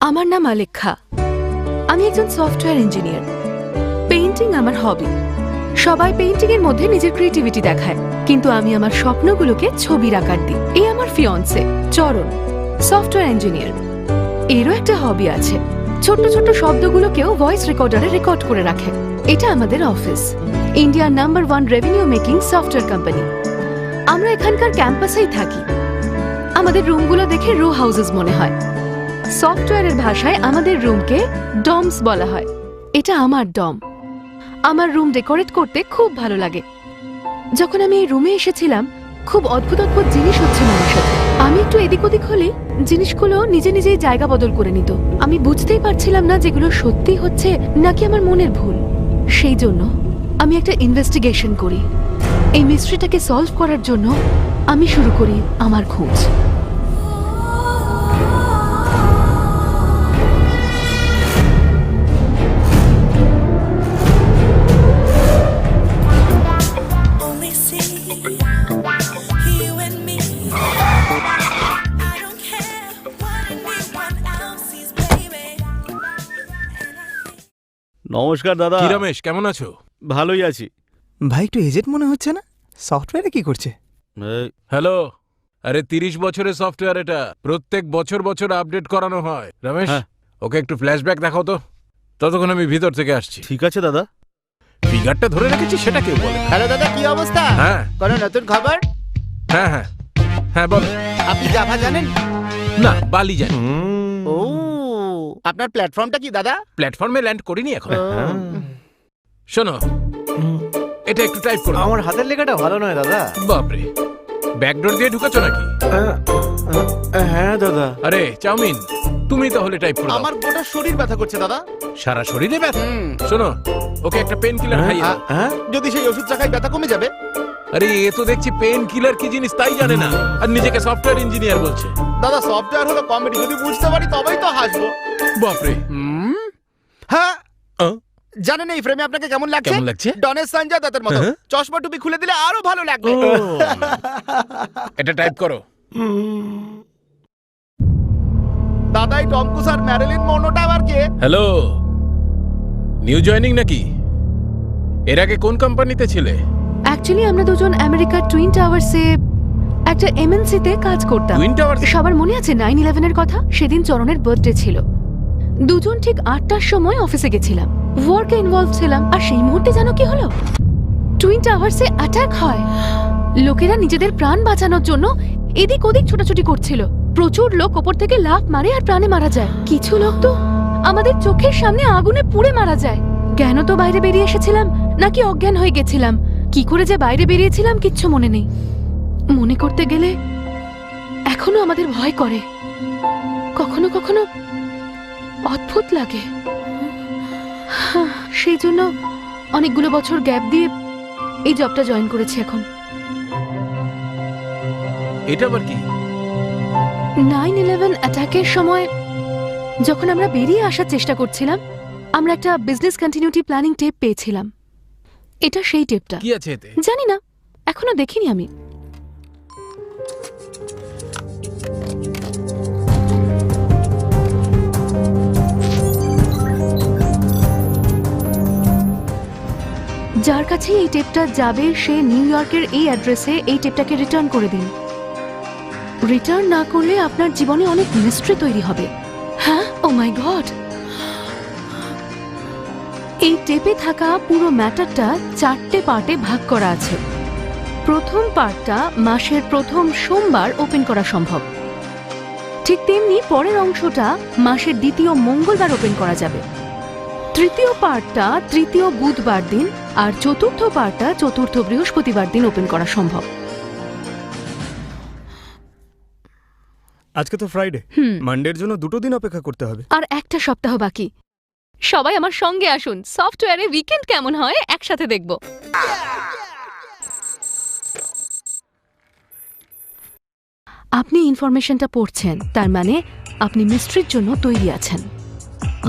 আমার নাম আলেখ্যা। আমি একজন সফটওয়্যার ইঞ্জিনিয়ার। পেইন্টিং আমার হবি। সবাই পেইন্টিং এর মধ্যে নিজের ক্রিয়েটিভিটি দেখায়, কিন্তু আমি আমার স্বপ্নগুলোকে ছবির আকার দিই। এই আমার ফিয়ন্সে চরণ, সফটওয়্যার ইঞ্জিনিয়ার। এরও একটা হবি আছে, ছোট্ট ছোট্ট শব্দগুলোকেও ভয়েস রেকর্ডারে রেকর্ড করে রাখে। এটা আমাদের অফিস, ইন্ডিয়ার number 1 revenue making software company. আমরা এখানকার ক্যাম্পাসেই থাকি। আমাদের রুমগুলো দেখে রো হাউসেস মনে হয়। সফটওয়্যারের ভাষায় আমাদের রুমকে ডমস বলা হয়। এটা আমার ডম। আমার রুম ডেকোরেট করতে খুব ভালো লাগে। যখন আমি এই রুমে এসেছিলাম, খুব অদ্ভুত অদ্ভুত জিনিস হচ্ছিল আমার সাথে। আমি একটু এদিক ওদিক হলে জিনিসগুলো নিজে নিজেই জায়গা বদল করে নিত। আমি বুঝতেই পারছিলাম না যেগুলো সত্যি হচ্ছে নাকি আমার মনের ভুল। সেই জন্য আমি একটা ইনভেস্টিগেশন করি। এই মিস্ট্রিটাকে সলভ করার জন্য আমি শুরু করি আমার খোঁজ। নমস্কার দাদা। কি রমেশ, কেমন আছো? ভালোই আছি। ভাই একটু এজেন্ট মনে হচ্ছে না? সফটওয়্যারে কি করছে? হ্যালো, আরে 30 বছরের সফটওয়্যার এটা, প্রত্যেক বছর বছর আপডেট করানো হয়। রমেশ, হ্যাঁ। ওকে একটু ফ্ল্যাশব্যাক দেখাও তো। ততক্ষণ আমি ভিতর থেকে আসছি। ঠিক আছে দাদা। ফিগারটা ধরে রেখেছি সেটা কেউ বলে। হ্যালো দাদা, কি অবস্থা? হ্যাঁ কোনো নতুন খবর? হ্যাঁ হ্যাঁ হ্যাঁ, বল। আপনি জাভা জানেন? না, বালি জানি। ও, আপনার প্ল্যাটফর্মটা কি দাদা? প্ল্যাটফর্মে ল্যান্ড করিনি এখন। শোনো, এটা একটু টাইপ করো। আমার হাতের লেখাটা ভালো নয় দাদা। বাপরে, ব্যাকডোর দিয়ে ঢুকাচ্ছ নাকি? হ্যাঁ দাদা। আরে চাউমিন, তুমি তাহলে টাইপ করো। আমার গোটা শরীর ব্যথা করছে দাদা। সারা শরীরে ব্যথা? শোনো, ওকে একটা পেন কিলার খাইয়ে দাও। হ্যাঁ, যদি সেই ওষুধটা খাই ব্যথা কমে যাবে? আরে এ তো দেখছি পেন কিলার কি জিনিস তাই জানে না, আর নিজেকে সফটওয়্যার ইঞ্জিনিয়ার বলছে। দাদা, সফটওয়্যার হলো কমেডি, যদি বুঝতে পারি তবেই তো হাসবো। বাপরে। হ্যাঁ, আহ? জানেন এই ফ্রেমে আপনাকে কেমন লাগছে? কেমন লাগছে? ডনের সঞ্জয় দত্তের মতো। হ্যাঁ? চশমা টুপি খুলে দিলে আরো ভালো লাগবে। এটা টাইপ করো। দাদা, এই টম ক্রুজ আর ম্যারিলিন মনরোটা আবার কে? হ্যালো, নিউ জয়েনিং নাকি? এর আগে কোন কোম্পানিতে ছিলে? অ্যাকচুয়ালি আমরা দুজন আমেরিকার টুইন টাওয়ার্সে একটা এমএনসিতে কাজ করতাম। Twin towers? সবার মনে আছে 9/11 এর কথা? সেদিন চরণের বার্থডে ছিল। দুজন ঠিক 8টার সময় অফিসে গেছিলাম, ওয়ার্কে ইনভলভ ছিলাম, আর সেই মুহূর্তে জানো কি হলো? টুইন টাওয়ার্সে অ্যাটাক হয়। লোকেরা নিজেদের প্রাণ বাঁচানোর জন্য এদিক ওদিক ছোটাছুটি করছিল। প্রচুর লোক ওপর থেকে লাফ মারে আর প্রাণে মারা যায়। কিছু লোক তো আমাদের চোখের সামনে আগুনে পুড়ে মারা যায়। জ্ঞান তো বাইরে বেরিয়ে এসেছিলাম নাকি অজ্ঞান হয়ে গেছিলাম, কি করে যে বাইরে বেরিয়েছিলাম কিচ্ছু মনে নেই। মনে করতে গেলে এখনো আমাদের ভয় করে, কখনো কখনো অদ্ভুত লাগে। সেই জন্য অনেকগুলো বছর গ্যাপ দিয়ে এই জবটা জয়েন করেছি এখন। এটা আবার কি? 9/11 অ্যাটাকের সময় যখন আমরা বেরিয়ে আসার চেষ্টা করছিলাম, আমরা একটা বিজনেস কন্টিনিউটি প্ল্যানিং টেপ পেয়েছিলাম। এটা সেই টেপটা। কি আছে এতে? জানি না, এখনো দেখিনি আমি। যার কাছে এই টেপটা যাবে সে নিউ ইয়র্কের এই অ্যাড্রেসে এই টেপটাকে রিটার্ন করে দিন। রিটার্ন না করলে আপনার জীবনে অনেক মিস্ট্রি তৈরি হবে। হ্যাঁ, ও মাই গড। এই টেপে থাকা পুরো ম্যাটারটা 4টে পার্টে ভাগ করা আছে। প্রথম পার্টটা মাসের প্রথম সোমবার ওপেন করা সম্ভব, ঠিক তেমনি পরের অংশটা মাসের দ্বিতীয় মঙ্গলবার ওপেন করা যাবে। তৃতীয় পার্টটা তৃতীয় বুধবার দিন, আর চতুর্থ পার্টটা চতুর্থ বৃহস্পতিবার দিন ওপেন করা সম্ভব। আজকে তো ফ্রাইডে, মানডের জন্য 2টো দিন অপেক্ষা করতে হবে। আর একটা সপ্তাহ বাকি। সবাই আমার সঙ্গে আসুন, সফটওয়্যারে উইকেন্ড কেমন হয় একসাথে দেখব। আপনি ইনফরমেশনটা পড়ছেন, তার মানে আপনি মিস্ট্রির জন্য তৈরি আছেন।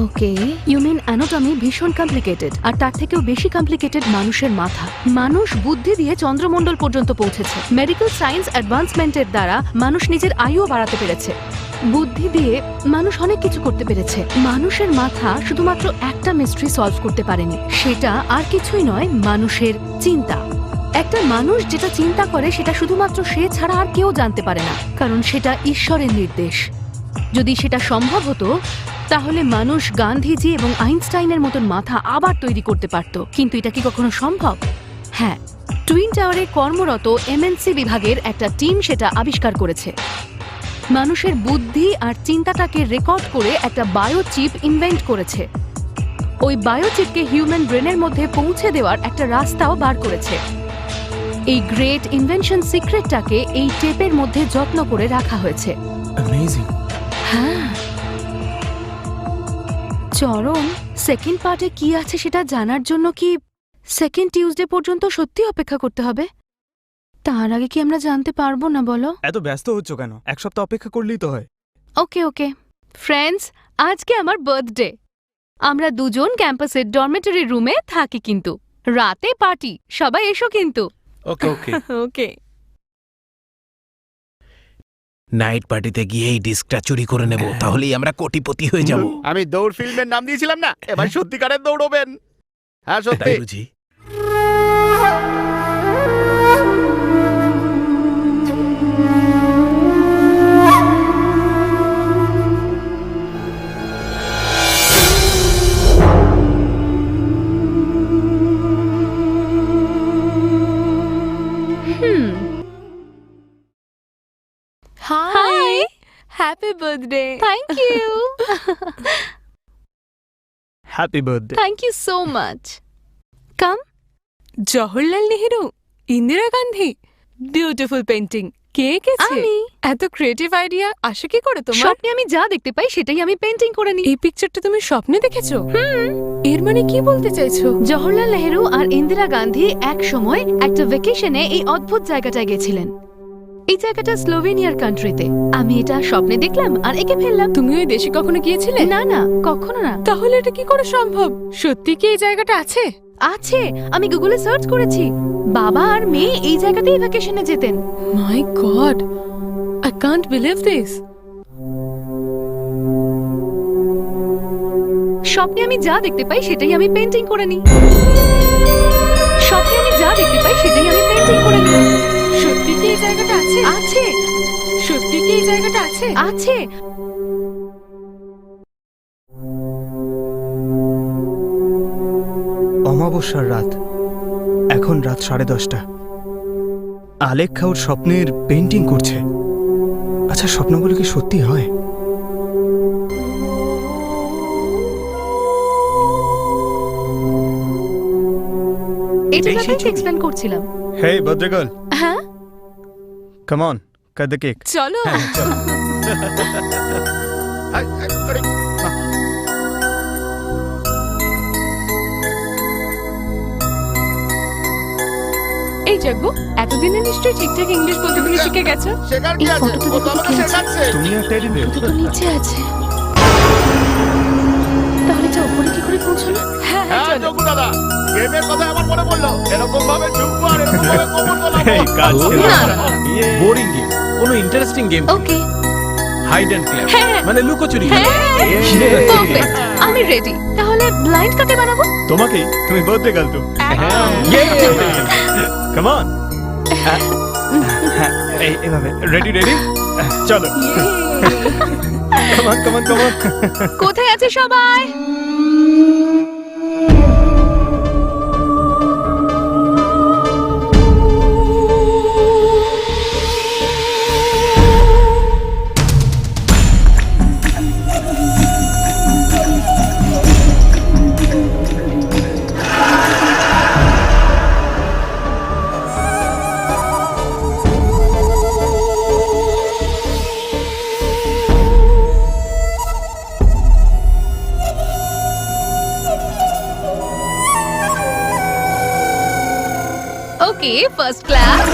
ওকে, ইউ মিন অ্যানাটমি ভীষণ কমপ্লিকেটেড, আর তার থেকেও বেশি কমপ্লিকেটেড মানুষের মাথা। মানুষ বুদ্ধি দিয়ে চন্দ্রমণ্ডল পর্যন্ত পৌঁছেছে। মেডিকেল সায়েন্স অ্যাডভান্সমেন্টের দ্বারা মানুষ নিজের আয়ুও বাড়াতে পেরেছে। বুদ্ধি দিয়ে মানুষ অনেক কিছু করতে পেরেছে। মানুষের মাথা শুধুমাত্র একটা মিস্ট্রি সলভ করতে পারেনি, সেটা আর কিছুই নয়, মানুষের চিন্তা। একটা মানুষ যেটা চিন্তা করে সেটা শুধুমাত্র সে ছাড়া আর কেউ জানতে পারে না, কারণ সেটা ঈশ্বরের নির্দেশ। যদি সেটা সম্ভব হতো তাহলে মানুষ গান্ধীজি এবং আইনস্টাইনের মতন মাথা আবার তৈরি করতে পারত, কিন্তু এটা কি কখনো সম্ভব? হ্যাঁ, টুইন টাওয়ারে কর্মরত এমএনসি বিভাগের একটা টিম সেটা আবিষ্কার করেছে। মানুষের বুদ্ধি আর চিন্তাটাকে রেকর্ড করে একটা বায়োচিপ ইনভেন্ট করেছে। ওই বায়োচিপকে হিউম্যান ব্রেনের মধ্যে পৌঁছে দেওয়ার একটা রাস্তাও বার করেছে। এই গ্রেট ইনভেনশন সিক্রেটটাকে এই টেপের মধ্যে যত্ন করে রাখা হয়েছে। অ্যামেজিং। হ্যাঁ চরণ, সেকেন্ড পার্টে কি আছে সেটা জানার জন্য কি সেকেন্ড টিউসডে পর্যন্ত সত্যি অপেক্ষা করতে হবে? তার আগে কি আমরা জানতে পারবো না বলো? এত ব্যস্ত হচ্ছ কেন? এক সপ্তাহ অপেক্ষা করলেই তো হয়। ওকে ওকে ফ্রেন্ডস, আজকে আমার বার্থডে। আমরা দুজন ক্যাম্পাসের ডরমেটরি রুমে থাকি, কিন্তু রাতে পার্টি। সবাই এসো কিন্তু। ওকে ওকে। ওকে। নাইট পার্টিতে গিয়ে এই ডিস্কটা চুরি করে নেব, তাহলেই আমরা কোটিপতি হয়ে যাব। আমি দৌড় ফিল্মের নাম দিয়েছিলাম না, এবার সত্যিকারের দৌড়বেন। হ্যাঁ সত্যি। তাই বুঝি? Hi, happy birthday. Thank you. Happy birthday. Thank you so much. Come. Jawaharlal Nehru, Indira Gandhi, beautiful painting. কে এঁকেছে? আমি। এত ক্রিয়েটিভ আইডিয়া আসে কি করে তোমার? স্বপ্নে আমি যা দেখতে পাই সেটাই আমি পেইন্টিং করে নিই। এই পিকচারটা তুমি স্বপ্নে দেখেছো? এর মানে কি বলতে চাইছো? জওহরলাল নেহেরু আর ইন্দিরা গান্ধী এক সময় একটা ভ্যাকেশনে এই অদ্ভুত জায়গাটায় গেছিলেন। এই জায়গাটা স্লোভেনিয়ার কান্ট্রিতে। আমি এটা স্বপ্নে দেখলাম আর এঁকে ফেললাম। তুমি ওই দেশে কখনো গিয়েছিলে? না না, কখনো না। তাহলে এটা কি করে সম্ভব? সত্যি কি এই জায়গাটা আছে? আছে, আমি গুগলে সার্চ করেছি। বাবা আর মেয়ে এই জায়গাতেই ভ্যাকেশনে যেতেন। My God, I can't believe this. স্বপ্নে আমি যা দেখতে পাই সেটাই আমি পেইন্টিং করে নিই। স্বপ্নে আমি যা দেখতে পাই সেটাই আমি পেইন্টিং করে নিই। সত্যি কি এই জায়গাটা আছে? আছে। সত্যি কি এই জায়গাটা আছে? আছে। অমাবস্যার রাত, এখন রাত 10:30। আলেখ্যা ওর স্বপ্নের পেন্টিং করছে। আচ্ছা, স্বপ্নগুলো কি সত্যি হয়? এটা এটাই সেই ব্যাপারে ছবি? এক্সপ্লেন করছিলাম। হেই বার্থডে গার্ল, হ্যাঁ come on, cut the cake. চলো। আরে, এই জাগো, এতদিনে নিশ্চয়ই ঠিকঠাক ইংলিশ বলতে তুমি শিখে গেছো। শেখার কি এই আছে? ফটোটা ও তো দেখতে আমাকে কি আছে? শেখাচ্ছে। তুমি একটা এডিট তো তো নিচে আছে। তাহলে এটা উপরে কি করে পৌঁছলো? হ্যাঁ হ্যাঁ হ্যাঁ চলো। যোগু দাদা, গেমের কথা আমার মনে পড়লো। এরকম ভাবে ঝুঁকবো আর এরকম ভাবে কোমর এই দোলাবো। কাজ ছিল। না। বোরিং গেম, কোনো interesting game. Okay. Hide and clap, হ্যাঁ। মানে লুকোচুরি। হ্যাঁ, পারফেক্ট। আমি রেডি। তাহলে ব্লাইন্ড কাকে বানাবো? তোমাকেই, তুমি বার্থডে গার্ল তো। Come on. এই এভাবে রেডি রেডি, চলো। Come on come on come on. কোথায় আছে সবাই? Okay, first clap.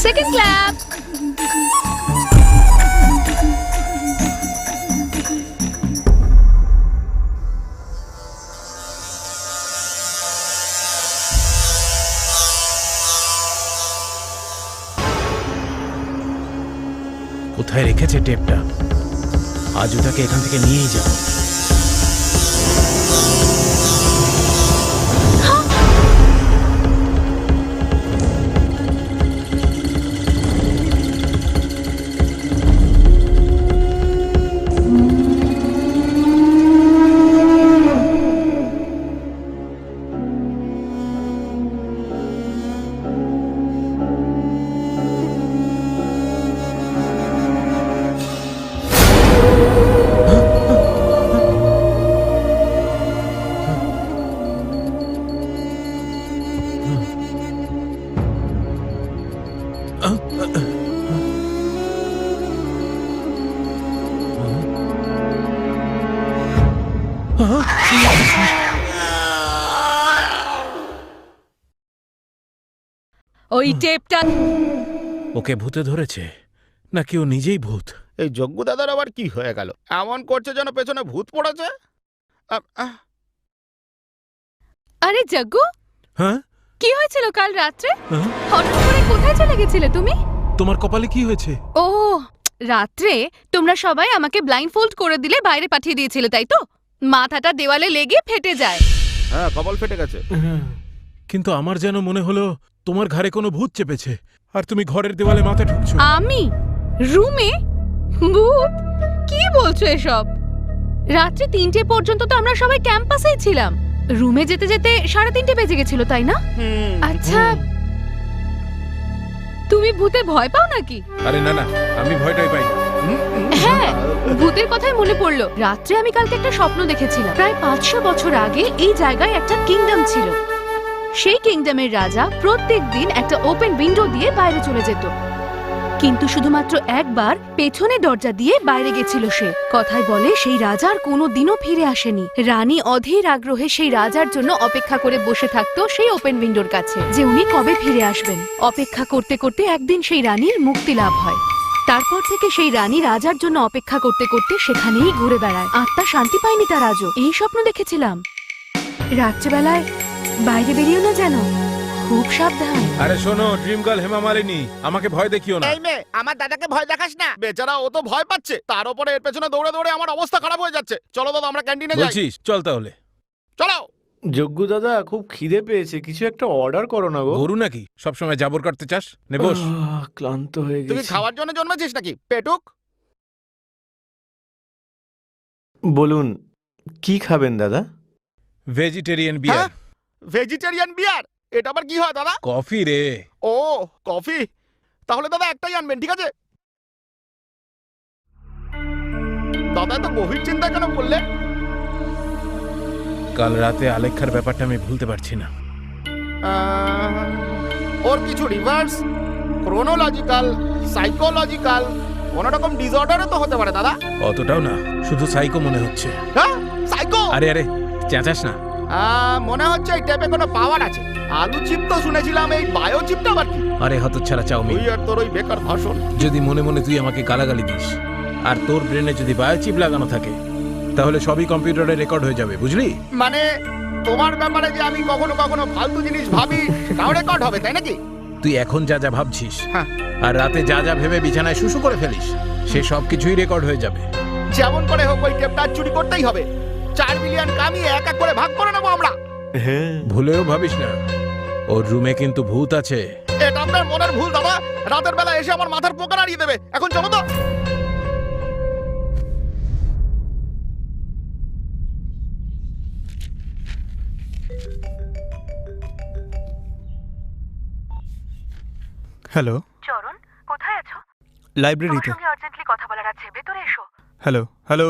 Second clap. কোথায় রেখেছে টেপটা। আজ ওটাকে এখান থেকে নিয়েই যাব। ওই টেপটা ওকে ভূতে ধরেছে নাকি ও নিজেই ভূত? এই যজ্ঞ দাদার আবার কি হয়ে গেল? এমন করছে যেন পেছনে ভূত পড়েছে। আরে জগ্গু, হ্যাঁ কি হয়েছিল কাল রাত্রে? হ্যাঁ? হঠাৎ করে কোথায় চলে গেছিলে তুমি? তোমার কপালে কি হয়েছে? ও, রাত্রে তোমরা সবাই আমাকে ব্লাইন্ড ফোল্ড করে দিলে বাইরে পাঠিয়ে দিয়েছিলে, তাই তো? মাথাটা দেওয়ালে লেগে ফেটে যায়। হ্যাঁ, কপাল ফেটে গেছে। কিন্তু আমার যেন মনে হলো তোমার ঘাড়ে কোনো ভূত চেপেছে আর তুমি ঘরের দেওয়ালে মাথা ঠুকছো। আমি রুমে ভূত? কি বলছো এসব? রাত্রে 3টে পর্যন্ত তো আমরা সবাই ক্যাম্পাসেই ছিলাম। রুমে যেতে যেতে 3:30 বেজে গেছিল, তাই না? আচ্ছা, তুমি ভূতে ভয় পাও নাকি? আরে না না, আমি ভয়টাই পাই না। হ্যাঁ, ভূতের কথাই মনে পড়লো। রাত্রে আমি কালকে একটা স্বপ্ন দেখেছিলাম। প্রায় 500 বছর আগে এই জায়গায় একটা কিংডম ছিল। সেই কিংডমের রাজা প্রত্যেক দিন একটা ওপেন উইন্ডো দিয়ে বাইরে চলে যেত, কিন্তু শুধুমাত্র একবার পেছনে দরজা দিয়ে বাইরে গেছিল সে। কথায় বলে সেই রাজার কোনো দিনও ফিরে আসেনি। রানী অধীর আগ্রহে সেই রাজার জন্য অপেক্ষা করে বসে থাকতো সেই ওপেন উইন্ডোর কাছে, যে উনি কবে ফিরে আসবেন। অপেক্ষা করতে করতে একদিন সেই রানীর মুক্তি লাভ হয়। তারপর থেকে সেই রানী রাজার জন্য অপেক্ষা করতে করতে সেখানেই ঘুরে বেড়ায়। আত্মা শান্তি পায়নি তার আজও। এই স্বপ্ন দেখেছিলাম। রাত্রেবেলায় বাইরে বেরিয়েও না যেন, খুব সাবধান। আরে শোনো ড্রিম গার্ল হেমা মালিনী, আমাকে ভয় দেখিও না। এই মেয়ে, আমার দাদাকে ভয় দেখাস না। বেচারা ও তো ভয় পাচ্ছে, তার উপরে এর পেছনে দৌড়ে দৌড়ে আমার অবস্থা খারাপ হয়ে যাচ্ছে। চলো দাদা, আমরা ক্যান্টিনে যাই। বলছিস চল তাহলে। চলো। যজ্ঞ দাদা, খুব খিদে পেয়েছে, কিছু একটা অর্ডার করো না গো। গরু নাকি সবসময় জাবর কাটতে চাস? নে বস। ক্লান্ত হয়ে তুই গেছি। খাওয়ার জন্য জন্মেছিস নাকি পেটুক? বলুন, কি খাবেন দাদা? ভেজিটেরিয়ান বিয়ার। ভেজিটেরিয়ান বিয়ার? এটা আবার কি হয় দাদা? কফি রে। ও, কফি। তাহলে দাদা একটাই আনবেন, ঠিক আছে? দাদা এত গভীর চিন্তা কেন করলে? কাল রাতে আলেখ্যার ব্যাপারটা আমি ভুলতে পারছি না। ওর কিছু রিভার্স, ক্রোনোলজিক্যাল, সাইকোলজিক্যাল কোনো রকম ডিসঅর্ডারও তো হতে পারে দাদা। অতটাও না, শুধু সাইকো মনে হচ্ছে। হ্যাঁ, সাইকো? আরে আরে চেঁচাস না। মনে হচ্ছে এই ট্যাপে কোনো পাওয়ার আছে। আলু চিপ তো শুনেছিলাম, এই বায়ো চিপটা আবার কি? আরে হতচ্ছাড়া চাউমিন, তুই আর তোর ওই বেকার ভাষণ। যদি মনে মনে তুই আমাকে গালাগালি দিস আর তোর ব্রেনে যদি বায়োচিপ লাগানো থাকে, তাহলে সবই কম্পিউটারে রেকর্ড হয়ে যাবে, বুঝলি? মানে তোমার ব্যাপারে যে আমি কখনো কখনো ফালতু জিনিস ভাবি, তাও রেকর্ড হবে, তাই নাকি? তুই এখন যা যা ভাবছিস হ্যাঁ। আর রাতে যা যা ভেবে বিছানায় শুশু করে ফেলিস, সে সব কিছুই রেকর্ড হয়ে যাবে। যেমন করে হোক ওই টেপটা চুরি করতেই হবে। 4 মিলিয়ন কামিয়ে এক এক করে ভাগ করে নেবো আমরা। হ্যাঁ, ভুলেও ভাবিস না, ওর রুমে কিন্তু ভূত আছে। এটা আপনার মনের ভুল দাদা। রাতের বেলা এসে আমার মাথার পোকা নাড়িয়ে দেবে। এখন চলো তো। হ্যালো, চরণ, কোথায় আছো? লাইব্রেরিতে। আর্জেন্টলি কথা বলার আছে, ভেতরে এসো। Hello hello.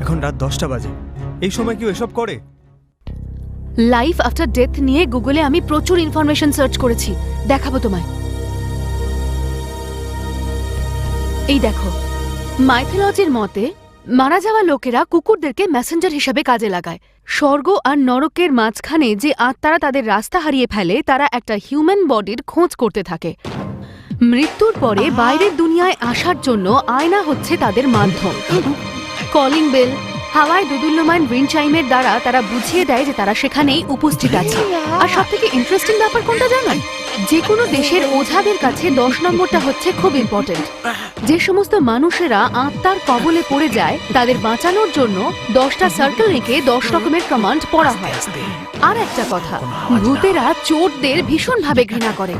এখন রাত 10টা বাজে, এই সময় কেউ এসব করে? লাইফ আফটার ডেথ নিয়ে গুগলে আমি প্রচুর ইনফরমেশন সার্চ করেছি, দেখাবো তোমায়। এই দেখো, মাইথোলজির মতে মারা যাওয়া লোকেরা কুকুরদেরকে মেসেঞ্জার হিসেবে কাজে লাগায়। স্বর্গ আর নরকের মাঝখানে যে আত্মারা তাদের রাস্তা হারিয়ে ফেলে, তারা একটা হিউম্যান বডির খোঁজ করতে থাকে। মৃত্যুর পরে বাইরের দুনিয়ায় আসার জন্য আয়না হচ্ছে তাদের মাধ্যম। কলিং বেল, হাওয়ায় দোদুল্যমান উইন্ড চাইমের দ্বারা তারা বুঝিয়ে দেয় যে তারা সেখানেই উপস্থিত আছে। আর সব থেকে ইন্টারেস্টিং ব্যাপার কোনটা জানেন? যে কোনো দেশের ওঝাদের কাছে 10 নম্বরটা হচ্ছে খুব ইম্পর্টেন্ট। যে সমস্ত মানুষেরা আত্মার কবলে পড়ে যায় তাদের বাঁচানোর জন্য 10টা সার্কেল রেখে 10 রকমের কমান্ড পড়া হয়। আর একটা কথা, ভূতেরা চোরদের ভীষণভাবে ঘৃণা করে,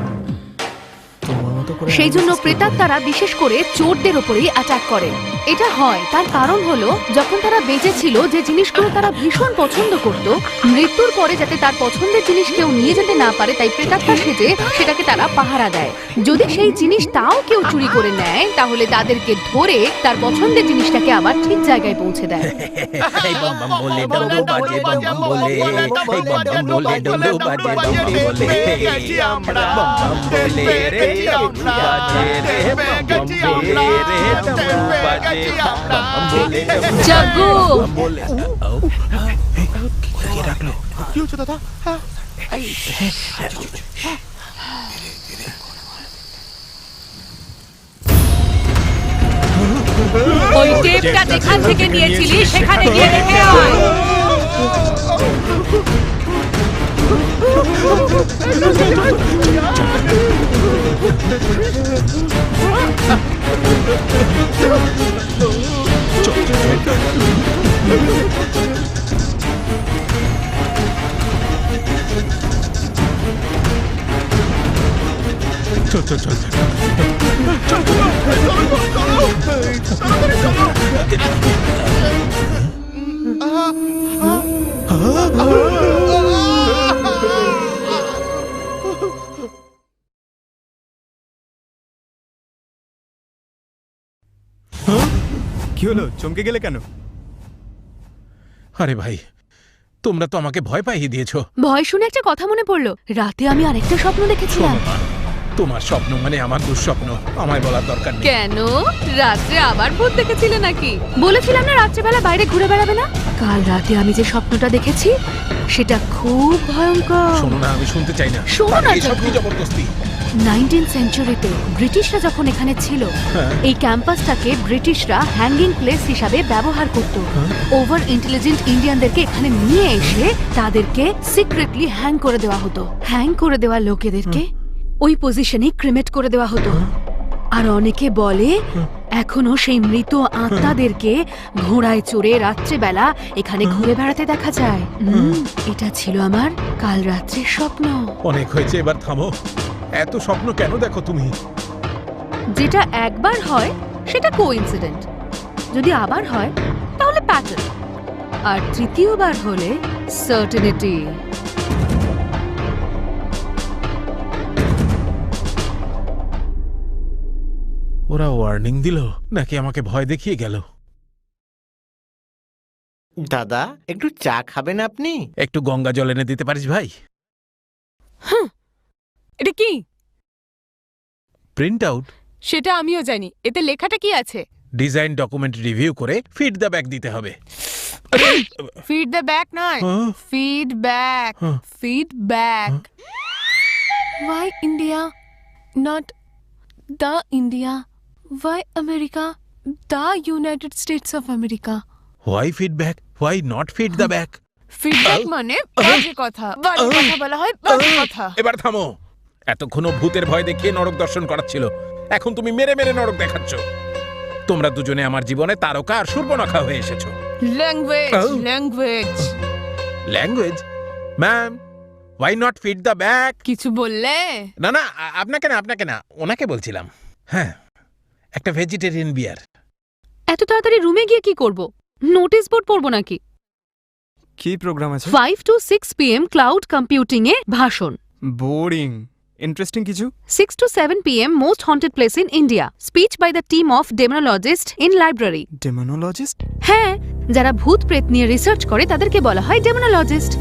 সেই জন্য প্রেতাত্মারা বিশেষ করে চোরদের ওপরেই অ্যাটাক করে। এটা হয় তার কারণ হলো যখন তারা বেঁচে ছিল যে জিনিসগুলো তারা ভীষণ পছন্দ করত, মৃত্যুর পরে যাতে তার পছন্দের জিনিস কেউ নিয়ে যেতে না পারে তাই প্রেতাত্মা সেজে সেটাকে তারা পাহারা দেয়। যদি সেই জিনিস তাও কেউ চুরি করে নেয় তাহলে তাদেরকে ধরে তার পছন্দের জিনিসটাকে আবার ঠিক জায়গায় পৌঁছে দেয়। এই বম বম বলে ডমরু বাজে বম বম বলে, এই বম বম বলে ডমরু বাজে বম বম বলে, বম বম বলে রে ডমরু বাজে রে, বম বম বলে রে ডমরু বাজে, বম বম বলে ডমরু জাগো! বলে। কোথায় রাখলো? কি হচ্ছে দাদা? ওই টেপটা যেখান থেকে নিয়েছিলি সেখানে গিয়ে রেখে আয়। চল চল চল। কি হলো, চমকে গেলে কেন? আরে ভাই, তোমরা তো আমাকে ভয় পাইয়ে দিয়েছো। ভয় শুনে একটা কথা মনে পড়লো, রাতে আমি আরেকটা স্বপ্ন দেখেছিলাম। শোনো মা, তোমার স্বপ্ন মানে আমার দুঃস্বপ্ন, আমায় বলার দরকার নেই। কেন, রাত্রে আবার ভূত দেখেছিলে নাকি? বলেছিলাম না রাত্রেবেলা বাইরে ঘুরে বেড়াবে না। কাল রাতে আমি যে স্বপ্নটা দেখেছি সেটা খুব ভয়ঙ্কর। শোনো না, আমি শুনতে চাই না। শোনো না, এসব কি জাগো। জবরদস্তি? 19th সেঞ্চুরিতে ব্রিটিশরা যখন এখানে ছিল, হ্যাঁ। এই ক্যাম্পাসটাকে ব্রিটিশরা হ্যাঙ্গিং প্লেস হিসাবে ব্যবহার করত। ওভার ইন্টেলিজেন্ট ইন্ডিয়ানদেরকে এখানে নিয়ে এসে তাদেরকে সিক্রেটলি হ্যাং করে দেওয়া হতো। হ্যাং করে দেওয়া লোকেদেরকে ওই পজিশনে ক্রিমেট করে দেওয়া হতো। আর অনেকে বলে এখনো সেই মৃত আত্মাদেরকে ঘোড়ায় চড়ে রাত্রেবেলা এখানে ঘুরে বেড়াতে দেখা যায়। এটা ছিল আমার কাল রাত্রের স্বপ্ন। অনেক হয়েছে, এবার থামো। এত স্বপ্ন কেন দেখো তুমি? যেটা একবার হয় সেটা কোইন্সিডেন্ট, যদি আবার হয় তাহলে প্যাটার্ন, আর তৃতীয়বার হলে সার্টেনিটি। ওরা ওয়ার্নিং দিল নাকি আমাকে ভয় দেখিয়ে গেল? দাদা একটু চা খাবেন আপনি? একটু গঙ্গা জল এনে দিতে পারিস ভাই? এটা কি? Print out. সেটা আমিও জানি, এতে লেখাটা কি আছে? ডিজাইন ডকুমেন্ট রিভিউ করে ফিড দ্য ব্যাক দিতে হবে। ফিড দ্য ব্যাক নয়, হ্যাঁ? ফিডব্যাক। হ্যাঁ। Feedback. Why India? Not the India. Why America? The United States of America. Why feedback, why not feed the back? Feedback মানে বাজে কথা, বাজে কথা বলা হয় বাজে কথা। এবার থামো। এতক্ষণও ভূতের ভয় দেখিয়ে নরক দর্শন করাচ্ছিল, এখন তুমি মেরে মেরে নরক দেখাচ্ছ। তোমরা দুজনে আমার জীবনে তারকা আর সূর্পনখা হয়ে এসেছো। Language, Oh. Language. Language? Ma'am, why not feed the back? কিছু বললে? না না, আপনাকে না, ওনাকে বলছিলাম। হ্যাঁ, একটা ভেজিটেরিয়ান বিয়ার। এত তাড়াতাড়ি রুমে গিয়ে কি করব? নোটিস বোর্ড পড়বো নাকি? কি প্রোগ্রাম আছে? 5 to 6 PM ক্লাউড কম্পিউটিং এ ভাষণ। বোরিং। ইন্টারেস্টিং কিছু? 6 to 7 PM most haunted place in India. Speech by the team of demonologists in library. ডেমোনোলজিস্ট? হ্যাঁ, যারা ভূত প্রেত নিয়ে রিসার্চ করে তাদেরকে বলা হয় ডেমোনোলজিস্ট।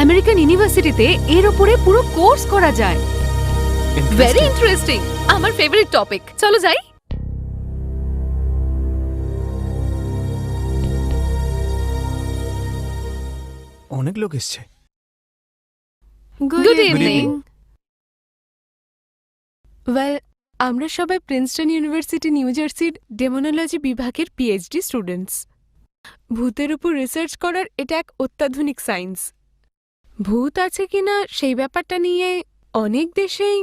আমেরিকান ইউনিভার্সিটিতে এর উপরে পুরো কোর্স করা যায়। ভেরি ইন্টারেস্টিং, আমার ফেভারিট টপিক। চলো যাই। অনেক লোক এসছে। Good evening. ওয়েল, আমরা সবাই প্রিন্সটন ইউনিভার্সিটি নিউ জার্সির ডেমোনোলজি বিভাগের পিএইচডি স্টুডেন্টস। ভূতের উপর রিসার্চ করার এটা এক অত্যাধুনিক সায়েন্স। ভূত আছে কিনা সেই ব্যাপারটা নিয়ে অনেক দেশেই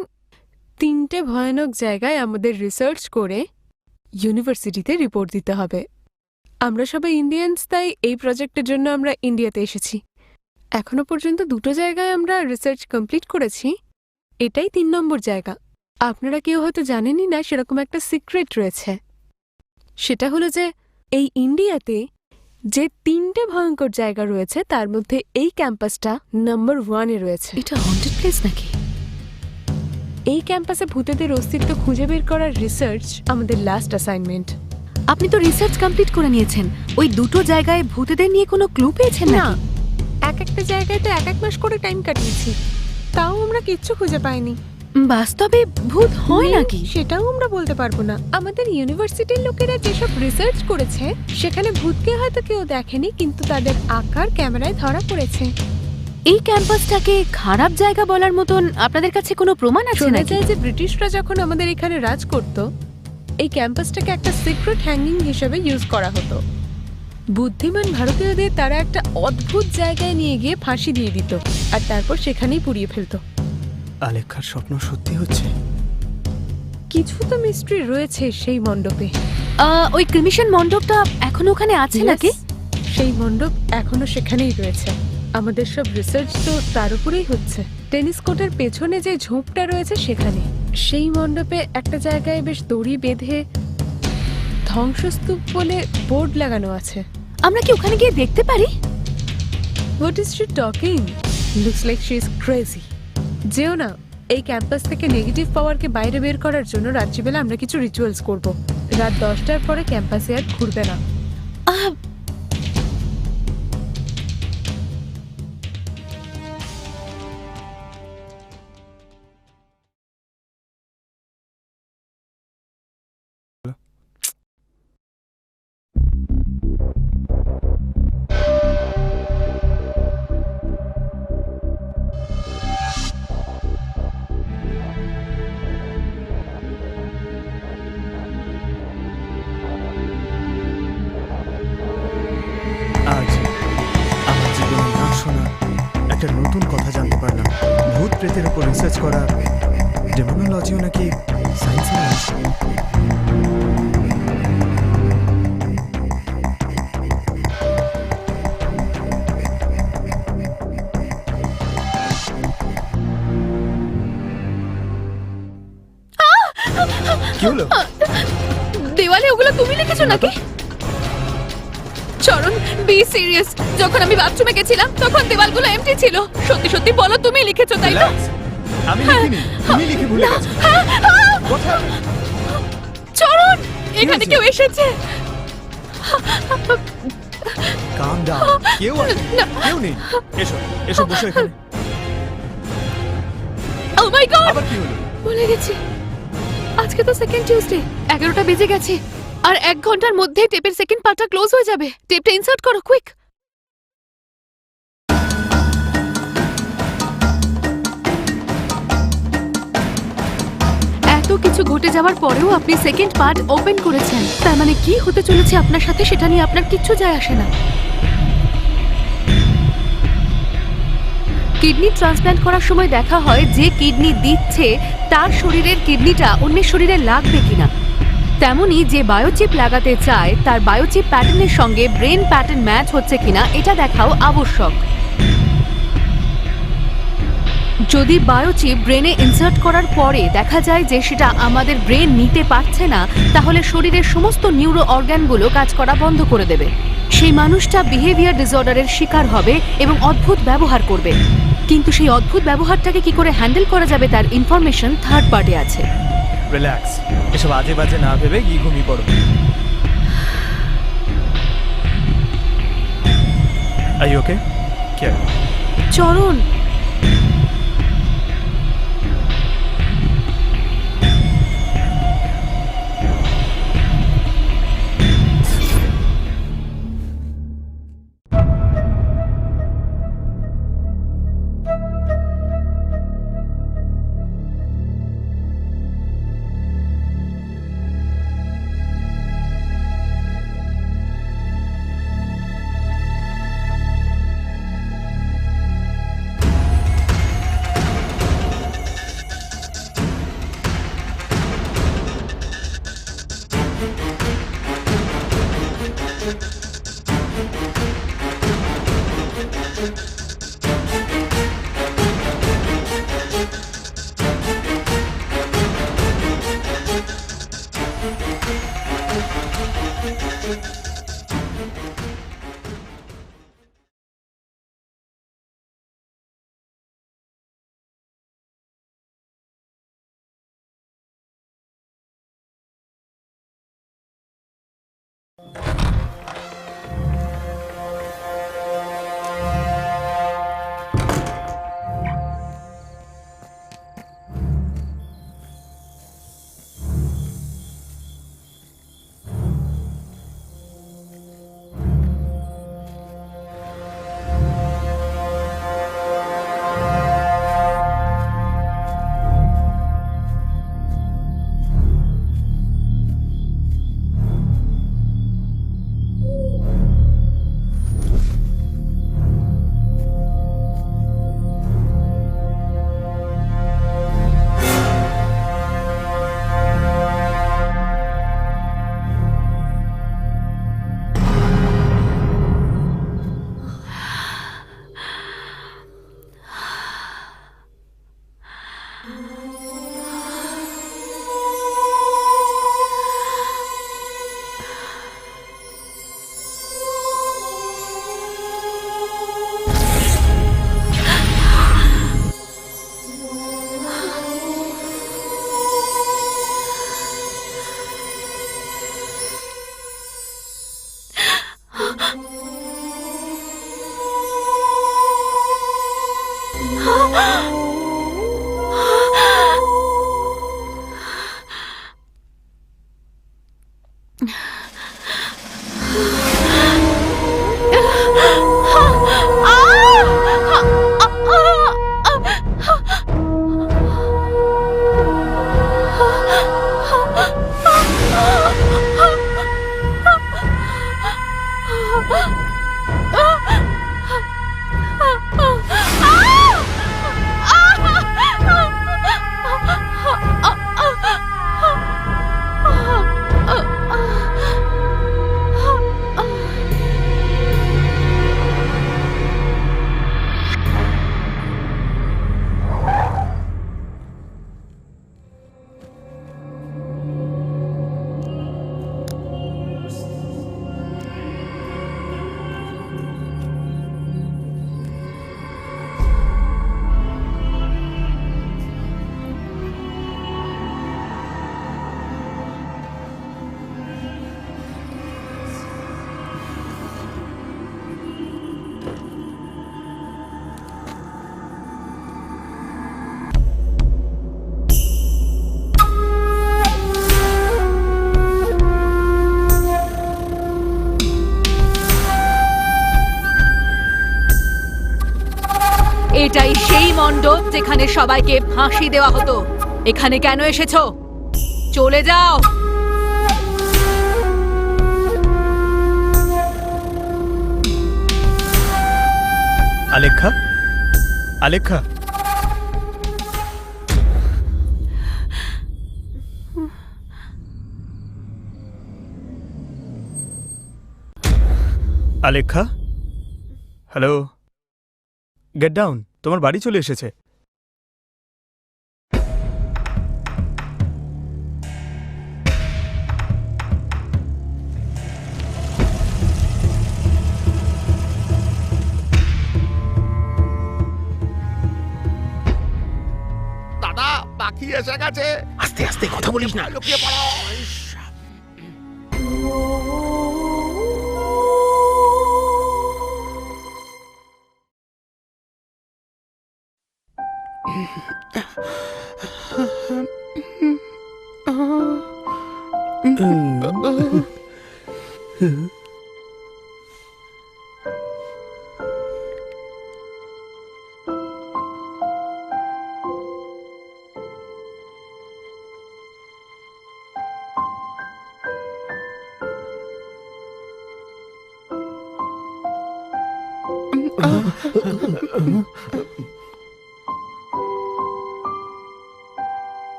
3টে ভয়ানক জায়গায় আমাদের রিসার্চ করে ইউনিভার্সিটিতে রিপোর্ট দিতে হবে। আমরা সবাই ইন্ডিয়ানস, তাই এই প্রজেক্টের জন্য আমরা ইন্ডিয়াতে এসেছি। এখনো পর্যন্ত 2টো জায়গায় আমরা রিসার্চ কমপ্লিট করেছি, এটাই 3 নম্বর জায়গা। আপনারা কেউ হয়তো জানেনই না সেরকম একটা সিক্রেট রয়েছে। সেটা হলো যে এই ইন্ডিয়াতে যে 3টে ভয়ঙ্কর জায়গা রয়েছে তার মধ্যে এই ক্যাম্পাসটা নম্বর 1-এ রয়েছে। এটা হন্টেড প্লেস নাকি? এই ক্যাম্পাসে ভূতেদের অস্তিত্ব খুঁজে বের করার রিসার্চ আমাদের লাস্ট অ্যাসাইনমেন্ট। আপনি তো রিসার্চ কমপ্লিট করে নিয়েছেন, ওই 2টো জায়গায় ভূতেদের নিয়ে কোনো ক্লু পেয়েছেন না, নাকি? একটা জায়গায় তো 1 মাস করে টাইম কাটিয়েছি, তাও আমরা কিচ্ছু খুঁজে পাইনি। বাস্তবে ভূত হয় নেই, নাকি? সেটাও আমরা বলতে পারবো না। আমাদের ইউনিভার্সিটির লোকেরা যেসব রিসার্চ করেছে সেখানে ভূতকে হয়তো কেউ দেখেনি, কিন্তু তাদের আকার ক্যামেরায় ধরা পড়েছে। এই ক্যাম্পাসটাকে খারাপ জায়গা বলার মতন আপনাদের কাছে কোনো প্রমাণ আছে শোনা নাকি? যায় যে ব্রিটিশরা যখন আমাদের এখানে রাজ করত, এই ক্যাম্পাসটাকে একটা সিক্রেট হ্যাঙ্গিং হিসেবে ইউজ করা হতো। বুদ্ধিমান ভারতীয়দের তারা একটা অদ্ভুত জায়গায় নিয়ে গিয়ে ফাঁসি দিয়ে দিত আর তারপর সেখানেই পুড়িয়ে ফেলতো। আলেখ্যার স্বপ্ন সত্যি হচ্ছে। কিছু তো মিস্ট্রি রয়েছে সেই মণ্ডপে। ওই ক্রিমিশন মণ্ডপটা এখনো ওখানে আছে নাকি? Yes, সেই মণ্ডপ এখনো সেখানেই রয়েছে। আমাদের সব রিসার্চ তো তার উপরেই হচ্ছে। টেনিস কোর্টের পেছনে যে ঝোপটা রয়েছে সেখানে, সেই মণ্ডপে একটা জায়গায় বেশ দড়ি বেঁধে ধ্বংসস্তূপ বলে বোর্ড লাগানো আছে। আমরা কি ওখানে গিয়ে দেখতে পারি? What is she talking? Looks like she is crazy. যেও না, এই ক্যাম্পাস থেকে নেগেটিভ পাওয়ারকে বাইরে বের করার জন্য রাত্রিবেলা আমরা কিছু রিচুয়ালস করব। রাত 10টার পরে ক্যাম্পাসে আর ঘুরবে না। আহ, আজ আমার জীবনে না শোনা একটা নতুন কথা জানতে পারলাম। ভূত প্রেতের উপর রিসার্চ করা ডেমোনোলজিও নাকি সায়েন্সের অংশ। কি হলো? দেওয়ালে ওগুলো তুমি লিখেছো নাকি? চরণ, বি সিরিয়াস। যখন আমি বাথরুমে গেছিলাম তখন দেওয়ালগুলো এমটি ছিল। সত্যি সত্যি বলো তুমি লিখেছো, তাই তো? Relax, আমি লিখিনি, তুমি লিখে ভুলে গেছো। কোথায়? চরণ, এখানে হয়েছে? কেউ এসেছে। Calm down, কেউ আসেনি, কেউ নেই। এসো, এসো বসো এখানে। ও মাই গড, আবার কি হলো? ভুলে গেছি। আজকে তো সেকেন্ড টিউসডে, 11টা বেজে গেছে। আর 1 ঘন্টার মধ্যে টেপের সেকেন্ড পার্টটা ক্লোজ হয়ে যাবে। টেপটা ইনসার্ট করো, কুইক। এত কিছু ঘটে যাওয়ার পরেও আপনি সেকেন্ড পার্ট ওপেন করেছেন, তার মানে কি হতে চলেছে আপনার সাথে সেটা নিয়ে আপনার কিচ্ছু যায় আসে না। কিডনি ট্রান্সপ্ল্যান্ট করার সময় দেখা হয় যে কিডনি দিচ্ছে তার শরীরের কিডনিটা অন্যের শরীরে লাগবে কিনা। তেমনি যে বায়োচিপ লাগাতে চায় তার বায়োচিপ প্যাটার্নের সঙ্গে ব্রেন প্যাটার্ন ম্যাচ হচ্ছে কিনা এটা দেখাও আবশ্যক। যদি বায়োচিপ ব্রেনে ইনসার্ট করার পরে দেখা যায় যে সেটা আমাদের ব্রেন নিতে পারছে না, তাহলে শরীরের সমস্ত নিউরো অর্গানগুলো কাজ করা বন্ধ করে দেবে। সেই মানুষটা বিহেভিয়ার ডিসঅর্ডারের শিকার হবে এবং অদ্ভুত ব্যবহার করবে। কিন্তু সেই অদ্ভুত ব্যবহারটাকে কি করে হ্যান্ডেল করা যাবে তার ইনফরমেশন থার্ড পার্টে আছে। রিল্যাক্স, এসব আজে বাজে না ভেবে গিয়ে ঘুমিয়ে পড়ো। Are you okay? কে? চরণ, এটাই সেই মণ্ডপ যেখানে সবাইকে ফাঁসি দেওয়া হতো। এখানে কেন এসেছো? চলে যাও। আলেখ্যা, আলেখ্যা, আলেখ্যা, হ্যালো, গেট ডাউন, তোমার বাড়ি চলে এসেছে। দাদা পাখি এসে গেছে। আস্তে আস্তে কথা বলিস না। লুকিয়ে পড়ো।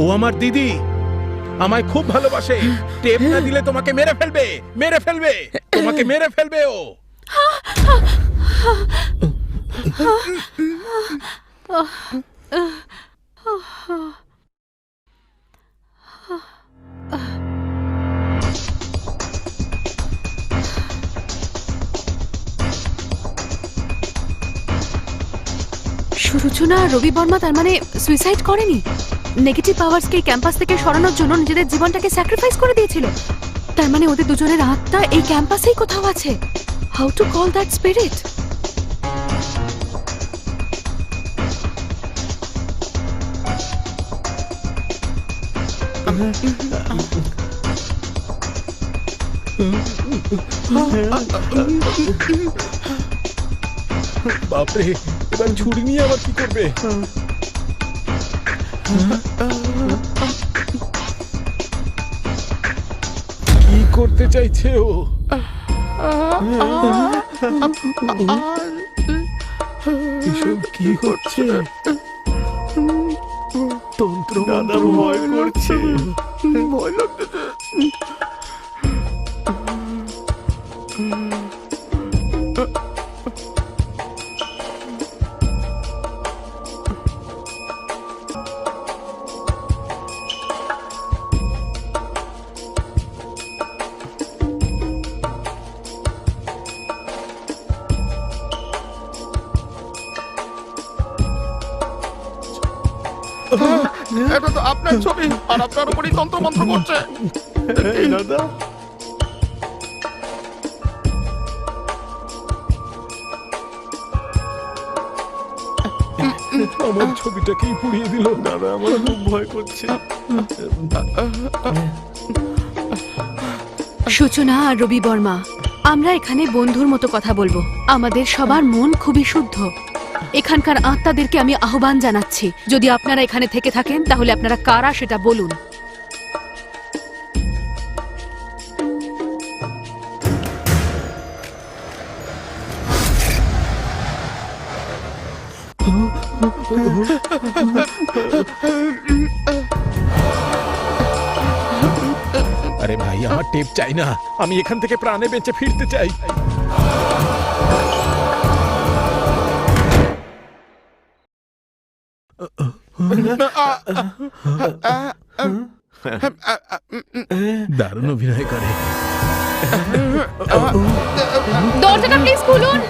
ও আমার দিদি, আমায় খুব ভালোবাসে। টেপ না দিলে তোমাকে মেরে ফেলবে, মেরে ফেলবে, তোমাকে মেরে ফেলবে ও। সুরচনা আর রবি বর্মা তার মানে সুইসাইড করেনি? নেগেটিভ পাওয়ার্সকে এই ক্যাম্পাস থেকে সরানোর জন্য নিজেদের জীবনটাকে স্যাক্রিফাইস করে দিয়েছিল। তার মানে ওদের দুজনের আত্মা এই ক্যাম্পাসেই কোথাও আছে। How to call that spirit? বাপরে, এবার ছুরি নিয়ে আবার কি করবে? কি করতে চাইছে ও? এসব কি হচ্ছে? তন্ত্র দাদা ভয় করছে, ভয় লাগতেছে। এটা তো আপনার ছবি আর আপনার উপরই তন্ত্র মন্ত্র করছে। এই দাদা আমার ছবিটাকেই পুড়িয়ে দিল। দাদা আমার খুব ভয় করছে। সূচনা আর রবি বর্মা, আমরা এখানে বন্ধুর মতো কথা বলবো। আমাদের সবার মন খুবই শুদ্ধ। এখানকার আত্মাদেরকে আমি আহ্বান জানাচ্ছি, যদি আপনারা এখানে থেকে থাকেন তাহলে আপনারা কারা সেটা বলুন। আরে ভাই, আমার টেপ চাই না, আমি এখান থেকে প্রাণে বেঁচে ফিরতে চাই। দারুণ অভিনয় করে। দরজাটা প্লিজ খুলুন।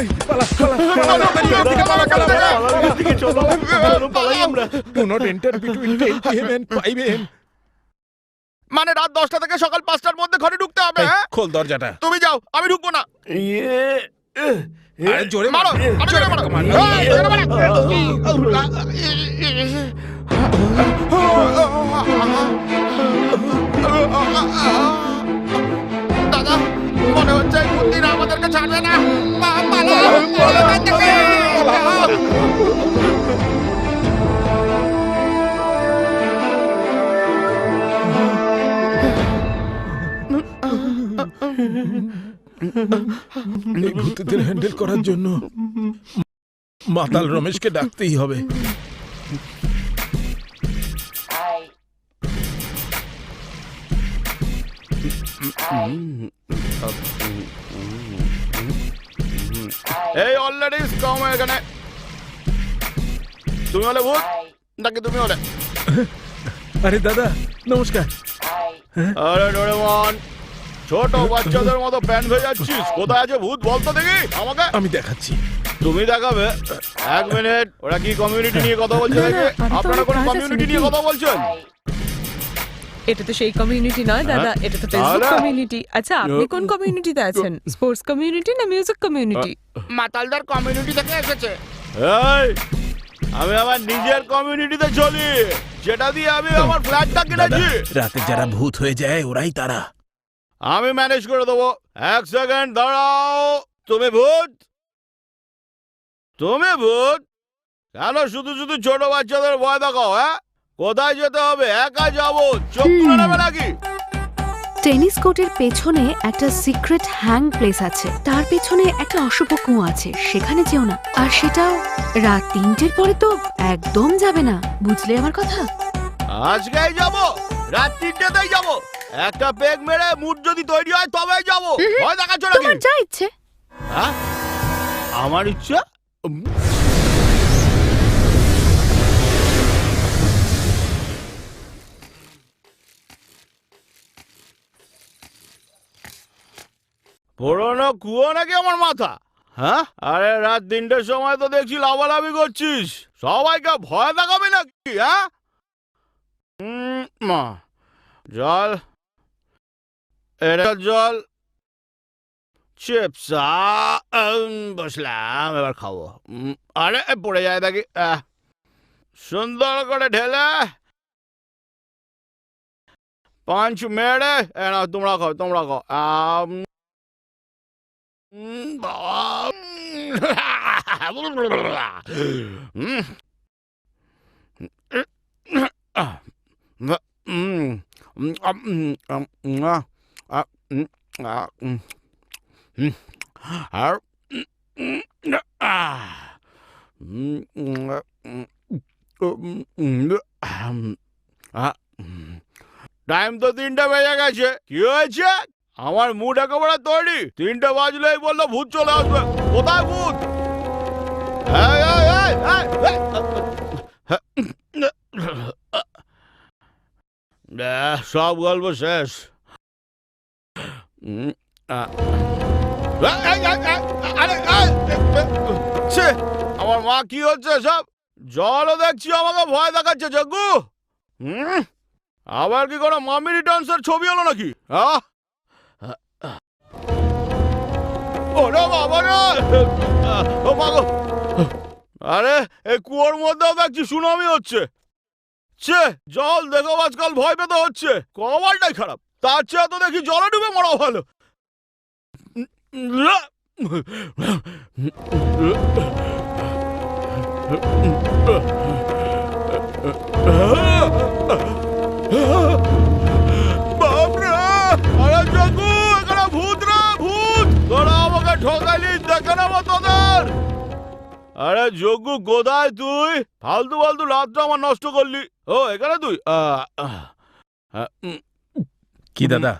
এই, পালা, পালা, পালা, পালানোর দিকে চলো, চলো, পালাই আমরা। Do not enter between 10 PM and 5 AM। মানে রাত 10টা থেকে সকাল 5টার মধ্যে ঘরে ঢুকতে হবে? হ্যাঁ, খোল দরজাটা। তুমি যাও, আমি ঢুকবো না। ইয়ে, আরে জোরে মারো, মারো, আরে জোরে মারো, মারো। এই, জোরে মারো। দাদা, মনে হচ্ছে এই বুদ্ধিরা আমাদেরকে ছাড়বে না। পালাও, পালাও এখান থেকে। এই ভূতদের হ্যান্ডেল করার জন্য মাতাল রমেশকে ডাকতেই হবে। এই অলরেডি কম এখানে। তুমি হলে ভূত নাকি তুমি হলে? আরে দাদা, নমস্কার। আরে ডোরেমন, ছোট বাচ্চাদের মতো প্যান হয়ে যাচ্ছিস। কোথায় আছে ভূত বলতো দেখি আমাকে। আমি দেখাচ্ছি। তুমি দেখাবে? এক মিনিট, ওরা কি কমিউনিটি নিয়ে কথা বলছে নাকি? আপনারা কোন কমিউনিটি নিয়ে কথা বলছেন? এটা তো সেই কমিউনিটি নয় দাদা, এটা তো ফেসবুক তাহলে? কমিউনিটি। আচ্ছা, আপনি কোন কমিউনিটিতে আছেন? স্পোর্টস কমিউনিটি না মিউজিক কমিউনিটি? মাতালদার কমিউনিটি থেকে এসেছে। এই, আমি আমার নিজের কমিউনিটিতে চলি, যেটা দিয়ে আমি আমার ফ্ল্যাটটা দাদা, কিনেছি। রাতে যারা ভূত হয়ে যায় ওরাই তারা। আমি ম্যানেজ করে দেবো। এক সেকেন্ড দাঁড়াও। তুমি ভূত? তুমি ভূত? কেন শুধু শুধু ছোট বাচ্চাদের ভয় দেখাও? হ্যাঁ, কোথায় যেতে হবে? একা যাবো, চোখ তুলে নেবে নাকি? টেনিস কোর্টের পেছনে একটা সিক্রেট হ্যাং প্লেস আছে, তার পেছনে একটা অশুভ কুয়ো আছে, সেখানে যেও না। আর সেটাও রাত 3টের পরে তো একদম যাবে না, বুঝলে আমার কথা? আজকেই যাবো, রাত 3টেতেই যাবো। একটা পেগ মেরে মুড যদি তৈরি হয় তবেই যাবো। ভয় দেখাচ্ছ নাকি? তোমার যা ইচ্ছে। হ্যাঁ, আমার ইচ্ছা। পুরোনো কুয়ো নাকি আমার মাথা? হ্যাঁ, আরে রাত 3টের সময় তো দেখছি লাফালাফি করছিস। সবাইকে ভয় দেখাবে নাকি? হ্যাঁ, মা জল, এটা জল, চিপস। বসলাম, এবার খাবো। আরে পড়ে যায় দেখি। সুন্দর করে ঢেলে পাঁচ মেরে না, তোমরা খাও, তোমরা খাও। আর টাইম তো 3টে বেজে গেছে। কি হয়েছে? আমার মুড একেবারে তৈরি। 3টে বাজলেই বললো ভূত চলে আসবে। কোথায় ভূত? এই, এই, এই, এই, এই, সব গল্প শেষ। ছে, আমার মা কি হচ্ছে সব? জলও দেখছি আমাকে ভয় দেখাচ্ছে জগ্গু। আবার কি কোনো মামি রিটার্নসের ছবি হলো নাকি? ওরে বাবা রে, ও মাগো, আরে এই কুয়োর মধ্যেও দেখছি সুনামি হচ্ছে। ছে, জল দেখো আজকাল ভয় পেতে হচ্ছে, কপালটাই খারাপ। তার চেয়ে তো দেখি জলে ডুবে মরা ভালো। বাপরে, আরে জগ্গু, এখানে ভূত রে ভূত, তোরা আমাকে ঠকাইলি, দেখে নেবো তোদের। আরে জগ্গু, কোথায় তুই? ফালতু ফালতু রাতটা আমার নষ্ট করলি। ও এখানে তুই? কি দাদা,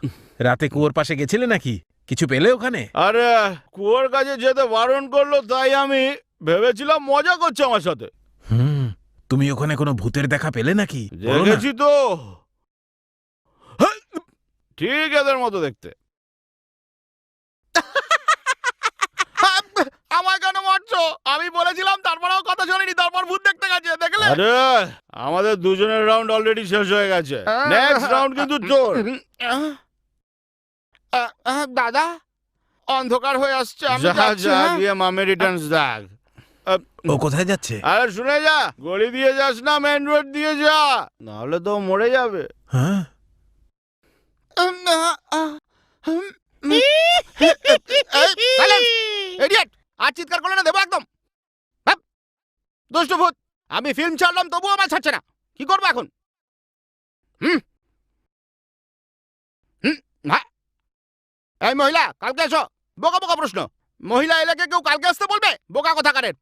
রাতে কুয়োর পাশে গেছিলে নাকি? কিছু পেলে ওখানে? আরে কুয়োর কাছে যেতে বারণ করলো, তাই আমি ভেবেছিলাম মজা করছে আমার সাথে। তুমি ওখানে কোনো ভূতের দেখা পেলে নাকি? বলো না। দেখেছি তো, ঠিক এদের মতো দেখতে। আমার কেন মারছো? আমি বলেছিলাম, তারপরেও কথা শোনেনি, তারপর ভূত দেখতে গেছে, দেখলে? আরে আমাদের দুজনের রাউন্ড অলরেডি শেষ হয়ে গেছে, নেক্সট রাউন্ড কিন্তু তোর। দাদা, অন্ধকার হয়ে আসছে, আমি যাচ্ছি। গিয়ে মামি রিটার্নস দেখ। ও কোথায় যাচ্ছে? আরে শুনে যা, গলি দিয়ে যাস না, মেন রোড দিয়ে যা, নাহলে তো মরে যাবে। হ্যাঁ, আর চিৎকার করলে না দেবো একদম। দুষ্ট ভূত, আমি ফিল্ম ছাড়লাম তবুও আমার ছাড়ছে না, কি করবো এখন? এই মহিলা, কালকে এসো। বোকা বোকা প্রশ্ন, মহিলা এলাকে কেউ কালকে আসতে বলবে? বোকা কথা কারেন।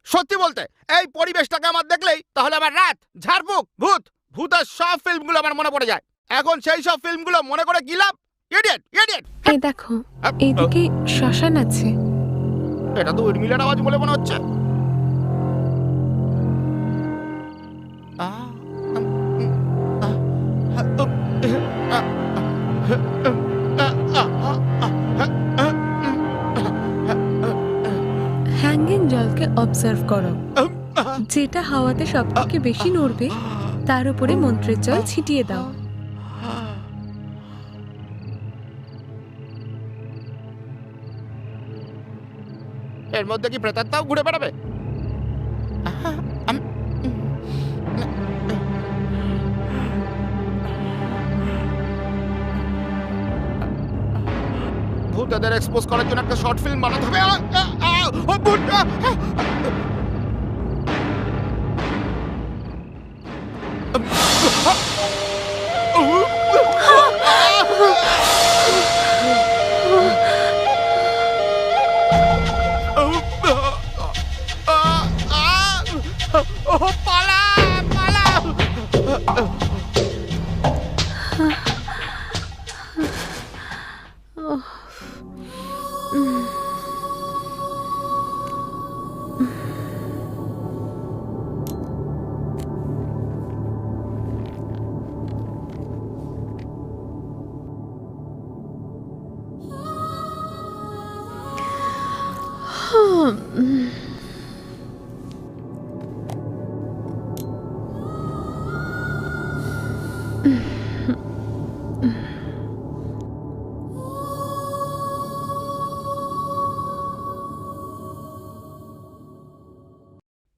সত্যি বলতে, এই পরিবেশটাকে আমার দেখলেই তাহলে আমার রাত, ঝাড়ফুঁক, ভূত, ভূতের সব ফিল্মগুলো আমার মনে পড়ে যায়। এখন সেই সব ফিল্মগুলো মনে করে কি লাভ? Idiot, idiot. এই দেখো, এইদিকে শ্মশান আছে। এটা তো উর্মিলার আওয়াজ বলে মনে হচ্ছে। হ্যাঙ্গিং জলকে অবজার্ভ করো, যেটা হাওয়াতে সবথেকে বেশি নড়বে তার উপরে মন্ত্রের জল ছিটিয়ে দাও। এর মধ্যে কি প্রেতাত্মাও ঘুরে বেড়াবে? ভূতদের এক্সপোজ করার জন্য একটা শর্ট ফিল্ম বানাতে হবে। পালা পালা।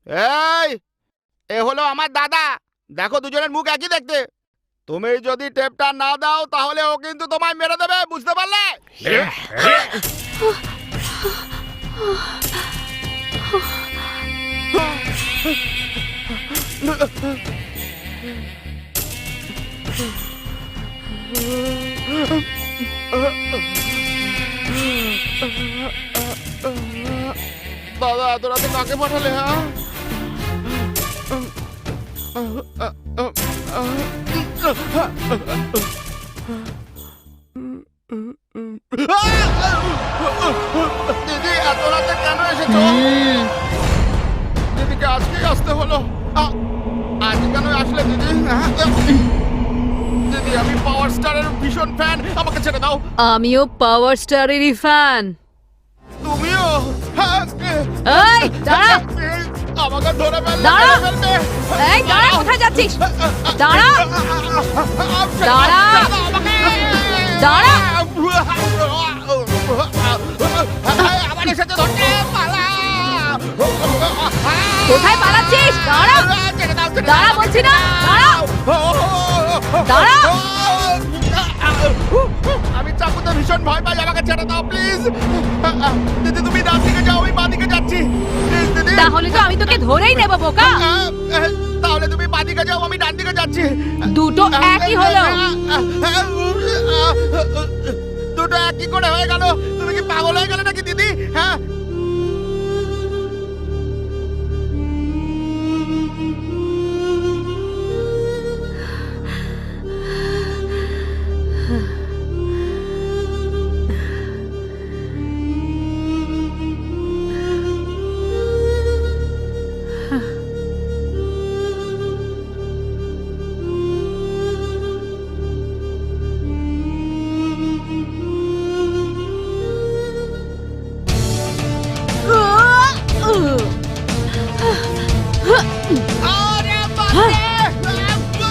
এই, এ হলো আমার দাদা। দেখো, দুজনের মুখ একই দেখতে। তুমি যদি টেপটা না দাও তাহলে ও কিন্তু তোমায় মেরে দেবে, বুঝতে পারলে? দাদা, এত রাতে কাকে পাঠালে? হ্যাঁ, দিদি, এত রাতে কেন এসেছো? দিদিকে আজকেই আসতে হলো। আজ কেন আসলে দিদি? দিদি আমি পাওয়ার স্টারের ভীষণ ফ্যান, আমাকে ছেড়ে দাও। আমিও পাওয়ার স্টারেরই ফ্যান। তুমিও? এই দাঁড়া, আমাকে ধরে ফেলবে, দাঁড়া। ধরে ফেলবে। এই দাঁড়া, কোথায় যাচ্ছিস? দাঁড়া, দাঁড়া, দাঁড়া। আমাদের সাথে ধরতে পালা। কোথায় পালাচ্ছিস? দাঁড়া, ছেড়ে দাও, ছেড়ে দাঁড়া দাও। বলছি না, দাঁড়া, দাঁড়া। আমি চাকুতে ভীষণ ভয় পাই, আমাকে ছেড়ে দাও প্লিজ। দিদি তুমি ডান দিকে যাও, আমি বাঁ দিকে যাচ্ছি। দিদি তাহলে তো আমি তোকে ধরেই নেব বোকা। তাহলে তুমি বাঁ দিকে যাও, আমি ডান দিকে যাচ্ছি। দুটো একই হলো। দুটো একই করে হয়ে গেল। তুমি কি পাগল হয়ে গেলে নাকি দিদি? হ্যাঁ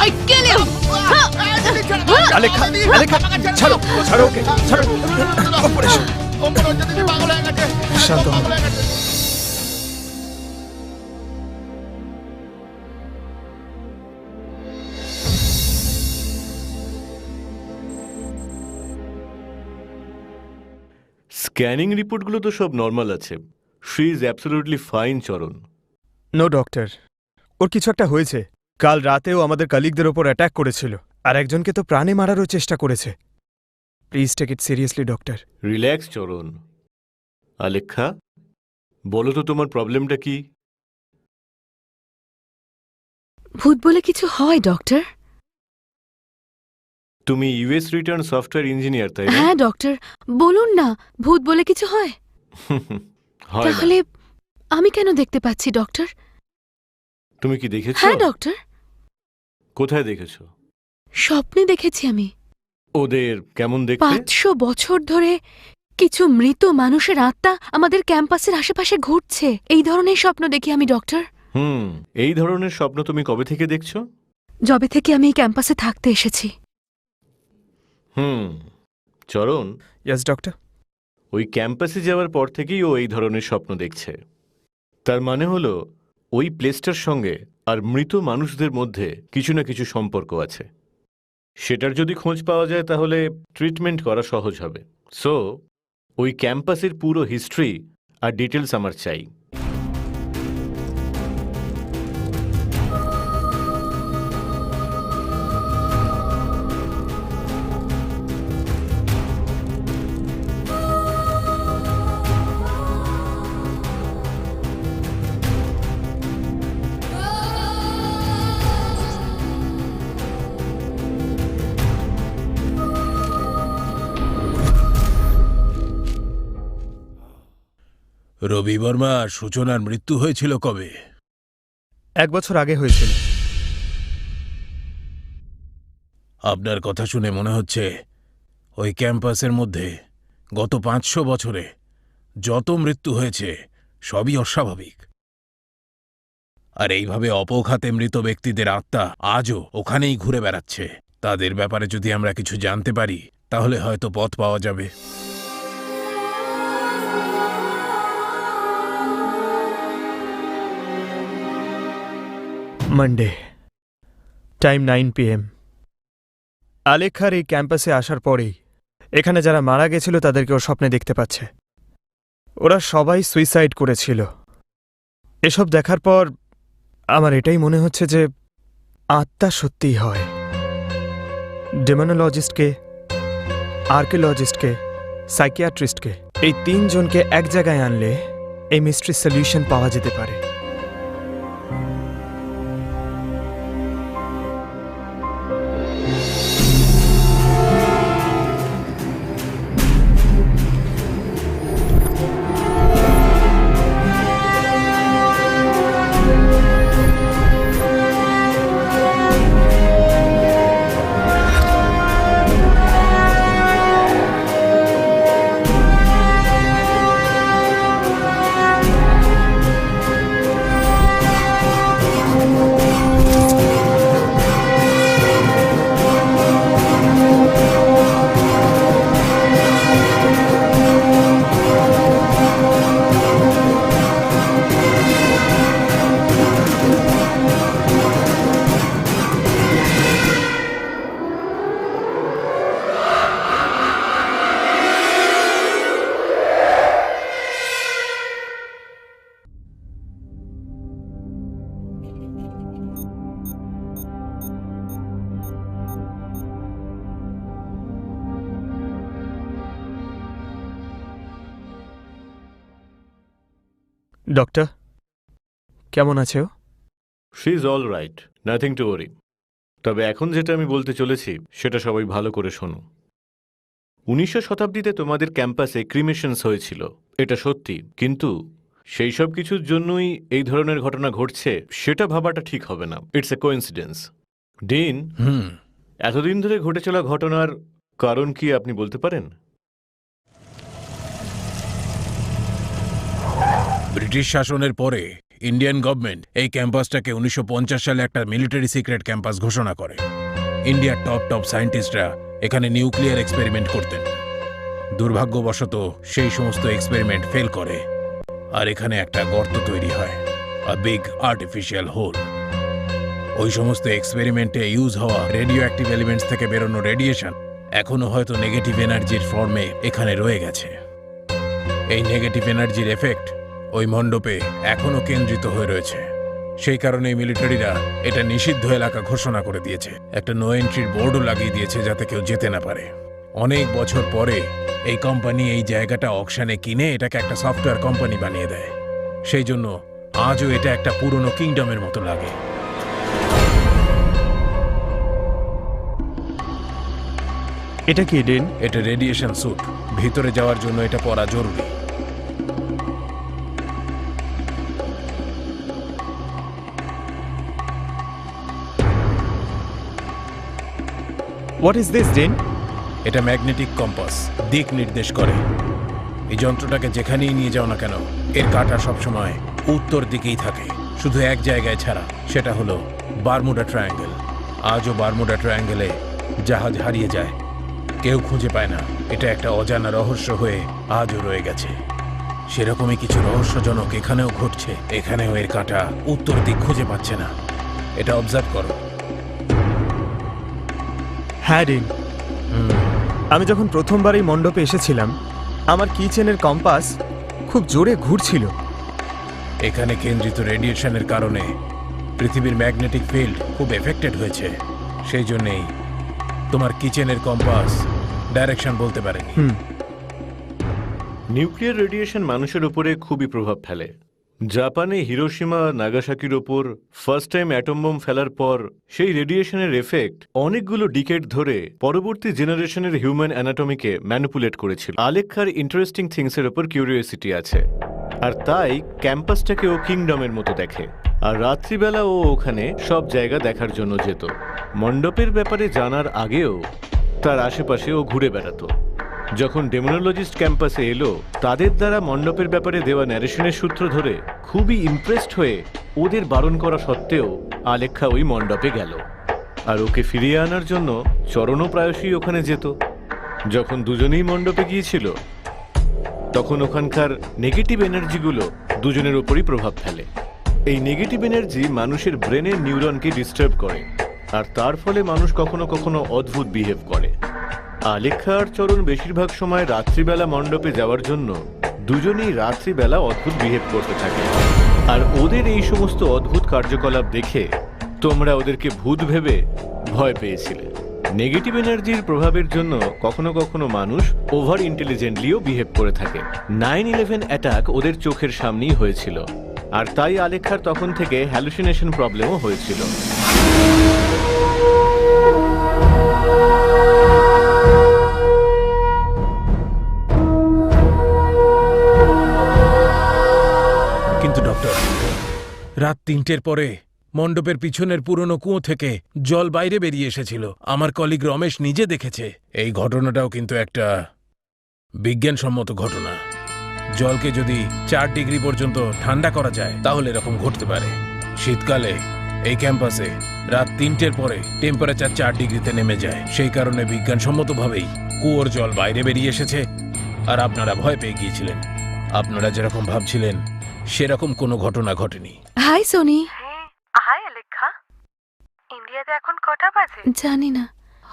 I kill you! আলেখা, আলেখা, ছাড়ো, ছাড়ো ওকে, ছাড়ো। শান্ত হও। স্ক্যানিং রিপোর্টগুলো তো সব নর্মাল আছে। শি ইজ অ্যাবসলিউটলি ফাইন, চরণ। নো ডক্টর, ওর কিছু একটা হয়েছে। কাল রাতেও আমাদের কলিগদের ওপর অ্যাটাক করেছিল, আর একজনকে তো প্রাণে মারারও চেষ্টা করেছে। Please take it seriously doctor. Relax, Charan. Alekha, বলো তো তোমার প্রবলেমটা কি? ভূত বলে কিছু হয় ডক্টর? তুমি ইউএস রিটার্ন সফটওয়্যার ইঞ্জিনিয়ার, তাই না? হ্যাঁ ডক্টর, বলুন না, ভূত বলে কিছু হয়? হয় না। তাহলে আমি কেন দেখতে পাচ্ছি ডক্টর? তুমি কি দেখেছো? হ্যাঁ ডক্টর, কোথায় দেখেছো? স্বপ্নে দেখেছি আমি। ওদের কেমন দেখতে? 500 বছর ধরে কিছু মৃত মানুষের আত্মা আমাদের ক্যাম্পাসের আশেপাশে ঘুরছে, এই ধরনের স্বপ্ন দেখি আমি ডক্টর। এই ধরনের স্বপ্ন তুমি কবে থেকে দেখছো? যবে থেকে আমি এই ক্যাম্পাসে থাকতে এসেছি। চরণ, ইয়েস ডক্টর। ওই ক্যাম্পাসে যাওয়ার পর থেকেই ও এই ধরনের স্বপ্ন দেখছে। তার মানে হলো ওই প্লেসটার সঙ্গে আর মৃত মানুষদের মধ্যে কিছু না কিছু সম্পর্ক আছে। সেটার যদি খোঁজ পাওয়া যায় তাহলে ট্রিটমেন্ট করা সহজ হবে। সো ওই ক্যাম্পাসের পুরো হিস্ট্রি আর ডিটেলস আমার চাই। রবি বর্মা সূচনার মৃত্যু হয়েছিল কবে? 1 বছর আগে হয়েছিল। আপনার কথা শুনে মনে হচ্ছে ওই ক্যাম্পাসের মধ্যে গত 500 বছরে যত মৃত্যু হয়েছে সবই অস্বাভাবিক। আর এইভাবে অপঘাতে মৃত ব্যক্তিদের আত্মা আজও ওখানেই ঘুরে বেড়াচ্ছে। তাদের ব্যাপারে যদি আমরা কিছু জানতে পারি তাহলে হয়তো পথ পাওয়া যাবে। Monday, time 9 PM। আলেখার এই ক্যাম্পাসে আসার পরেই এখানে যারা মারা গেছিল তাদেরকে ও স্বপ্নে দেখতে পাচ্ছে। ওরা সবাই সুইসাইড করেছিল। এসব দেখার পর আমার এটাই মনে হচ্ছে যে আত্মা সত্যিই হয়। ডেমোনোলজিস্টকে, আর্কিওলজিস্টকে, সাইকিয়াট্রিস্টকে, এই 3 জনকে এক জায়গায় আনলে এই মিস্ট্রি সলিউশন পাওয়া যেতে পারে। ডক্টর কেমন আছে ও? She is all right, nothing to worry. তবে এখন যেটা আমি বলতে চলেছি সেটা সবাই ভালো করে শোনো। 19 শতাব্দীতে তোমাদের ক্যাম্পাসে ক্রিমেশনস হয়েছিল, এটা সত্যি, কিন্তু সেই সব কিছুর জন্যই এই ধরনের ঘটনা ঘটছে সেটা ভাবাটা ঠিক হবে না। It's a coincidence. ডিন, এতদিন ধরে ঘটে চলা ঘটনার কারণ কি আপনি বলতে পারেন? ব্রিটিশ শাসনের পরে ইন্ডিয়ান গভর্নমেন্ট এই ক্যাম্পাসটাকে 1950 সালে একটা মিলিটারি সিক্রেট ক্যাম্পাস ঘোষণা করে। ইন্ডিয়ার টপ সায়েন্টিস্টরা এখানে নিউক্লিয়ার এক্সপেরিমেন্ট করতেন। দুর্ভাগ্যবশত সেই সমস্ত এক্সপেরিমেন্ট ফেল করে, আর এখানে একটা গর্ত তৈরি হয়, আ বিগ আর্টিফিশিয়াল হোল। ওই সমস্ত এক্সপেরিমেন্টে ইউজ হওয়া রেডিও অ্যাক্টিভ এলিমেন্টস থেকে বেরোনো রেডিয়েশন এখনো হয়তো নেগেটিভ এনার্জির ফর্মে এখানে রয়ে গেছে। এই নেগেটিভ এনার্জির এফেক্ট ওই মণ্ডপে এখনো কেন্দ্রিত হয়ে রয়েছে। সেই কারণে মিলিটারিরা এটা নিষিদ্ধ এলাকা ঘোষণা করে দিয়েছে, একটা নো এন্ট্রির বোর্ডও লাগিয়ে দিয়েছে যাতে কেউ যেতে না পারে। অনেক বছর পরে এই কোম্পানি এই জায়গাটা অকশনে কিনে এটাকে একটা সফটওয়্যার কোম্পানি বানিয়ে দেয়। সেই জন্য আজও এটা একটা পুরনো কিংডমের মতো লাগে। এটা কি ডিন? এটা রেডিয়েশন স্যুট, ভিতরে যাওয়ার জন্য এটা পরা জরুরি। What is this dean? এটা ম্যাগনেটিক কম্পাস, দিক নির্দেশ করে। এই যন্ত্রটাকে যেখানেই নিয়ে যাও না কেন এর কাঁটা সবসময় উত্তর দিকেই থাকে, শুধু এক জায়গায় ছাড়া, সেটা হলো বারমুডা ট্রায়াঙ্গেল। আজও বারমুডা ট্রায়াঙ্গেলে জাহাজ হারিয়ে যায়, কেউ খুঁজে পায় না। এটা একটা অজানা রহস্য হয়ে আজও রয়ে গেছে। সেরকমই কিছু রহস্যজনক এখানেও ঘটছে। এখানেও এর কাঁটা উত্তর দিক খুঁজে পাচ্ছে না। এটা অবজার্ভ করো। হ্যাঁ ডিন, আমি যখন প্রথমবার এই মণ্ডপে এসেছিলাম আমার কিচেনের কম্পাস খুব জোরে ঘুরছিল। এখানে কেন্দ্রিত রেডিয়েশনের কারণে পৃথিবীর ম্যাগনেটিক ফিল্ড খুব এফেক্টেড হয়েছে। সেই জন্যেই তোমার কিচেনের কম্পাস ডাইরেকশন বলতে পারেনি। নিউক্লিয়ার রেডিয়েশন মানুষের উপরে খুবই প্রভাব ফেলে। জাপানে হিরোশিমা নাগাসাকির ওপর ফার্স্ট টাইম অ্যাটম বোম ফেলার পর সেই রেডিয়েশনের এফেক্ট অনেকগুলো ডিকেড ধরে পরবর্তী জেনারেশনের হিউম্যান অ্যানাটমিকে ম্যানিপুলেট করেছিল। আলেখ্যার ইন্টারেস্টিং থিংসের ওপর কিউরিওসিটি আছে, আর তাই ক্যাম্পাসটাকে ও কিংডমের মতো দেখে। আর রাত্রিবেলা ও ওখানে সব জায়গা দেখার জন্য যেত। মণ্ডপের ব্যাপারে জানার আগেও তার আশেপাশে ও ঘুরে বেড়াতো। যখন ডেমোনোলজিস্ট ক্যাম্পাসে এলো, তাদের দ্বারা মণ্ডপের ব্যাপারে দেওয়া ন্যারেশনের সূত্র ধরে খুবই ইমপ্রেসড হয়ে ওদের বারণ করা সত্ত্বেও আলেখ্যা ওই মণ্ডপে গেল। আর ওকে ফিরিয়ে আনার জন্য চরণও প্রায়শই ওখানে যেত। যখন দুজনেই মণ্ডপে গিয়েছিল তখন ওখানকার নেগেটিভ এনার্জিগুলো দুজনের ওপরই প্রভাব ফেলে। এই নেগেটিভ এনার্জি মানুষের ব্রেনের নিউরনকে ডিস্টার্ব করে, আর তার ফলে মানুষ কখনো কখনো অদ্ভুত বিহেভ করে। আলেখ্যা আর চরণ বেশিরভাগ সময় রাত্রিবেলা মণ্ডপে যাওয়ার জন্য দুজনেই রাত্রিবেলা অদ্ভুত বিহেভ করতে থাকে। আর ওদের এই সমস্ত অদ্ভুত কার্যকলাপ দেখে তোমরা ওদেরকে ভূত ভেবে ভয় পেয়েছিলে। নেগেটিভ এনার্জির প্রভাবের জন্য কখনো কখনো মানুষ ওভার ইন্টেলিজেন্টলিও বিহেভ করে থাকে। 9/11 অ্যাটাক ওদের চোখের সামনেই হয়েছিল, আর তাই আলেখ্যার তখন থেকে হ্যালুসিনেশন প্রবলেমও হয়েছিল। কিন্তু ডক্টর, রাত 3টের পরে মণ্ডপের পিছনের পুরনো কুয়ো থেকে জল বাইরে বেরিয়ে এসেছিল। আমার কলিগ রমেশ নিজে দেখেছে। এই ঘটনাটাও কিন্তু একটা বিজ্ঞানসম্মত ঘটনা। জলকে যদি 4 ডিগ্রি পর্যন্ত ঠান্ডা করা যায় তাহলে এরকম ঘটতে পারে। শীতকালে এই ক্যাম্পাসে রাত 3টের পরে টেম্পারেচার 4 ডিগ্রিতে নেমে যায়। সেই কারণে বিজ্ঞানসম্মতভাবেই কুয়োর জল বাইরে বেরিয়ে এসেছে, আর আপনারা ভয় পেয়ে গিয়েছিলেন। আপনারা যেরকম ভাবছিলেন সেরকম কোনো ঘটনা ঘটেনি। High Sony. হাই আলেখ্যা, ইন্ডিয়াতে এখন কটা বাজে? জানি না,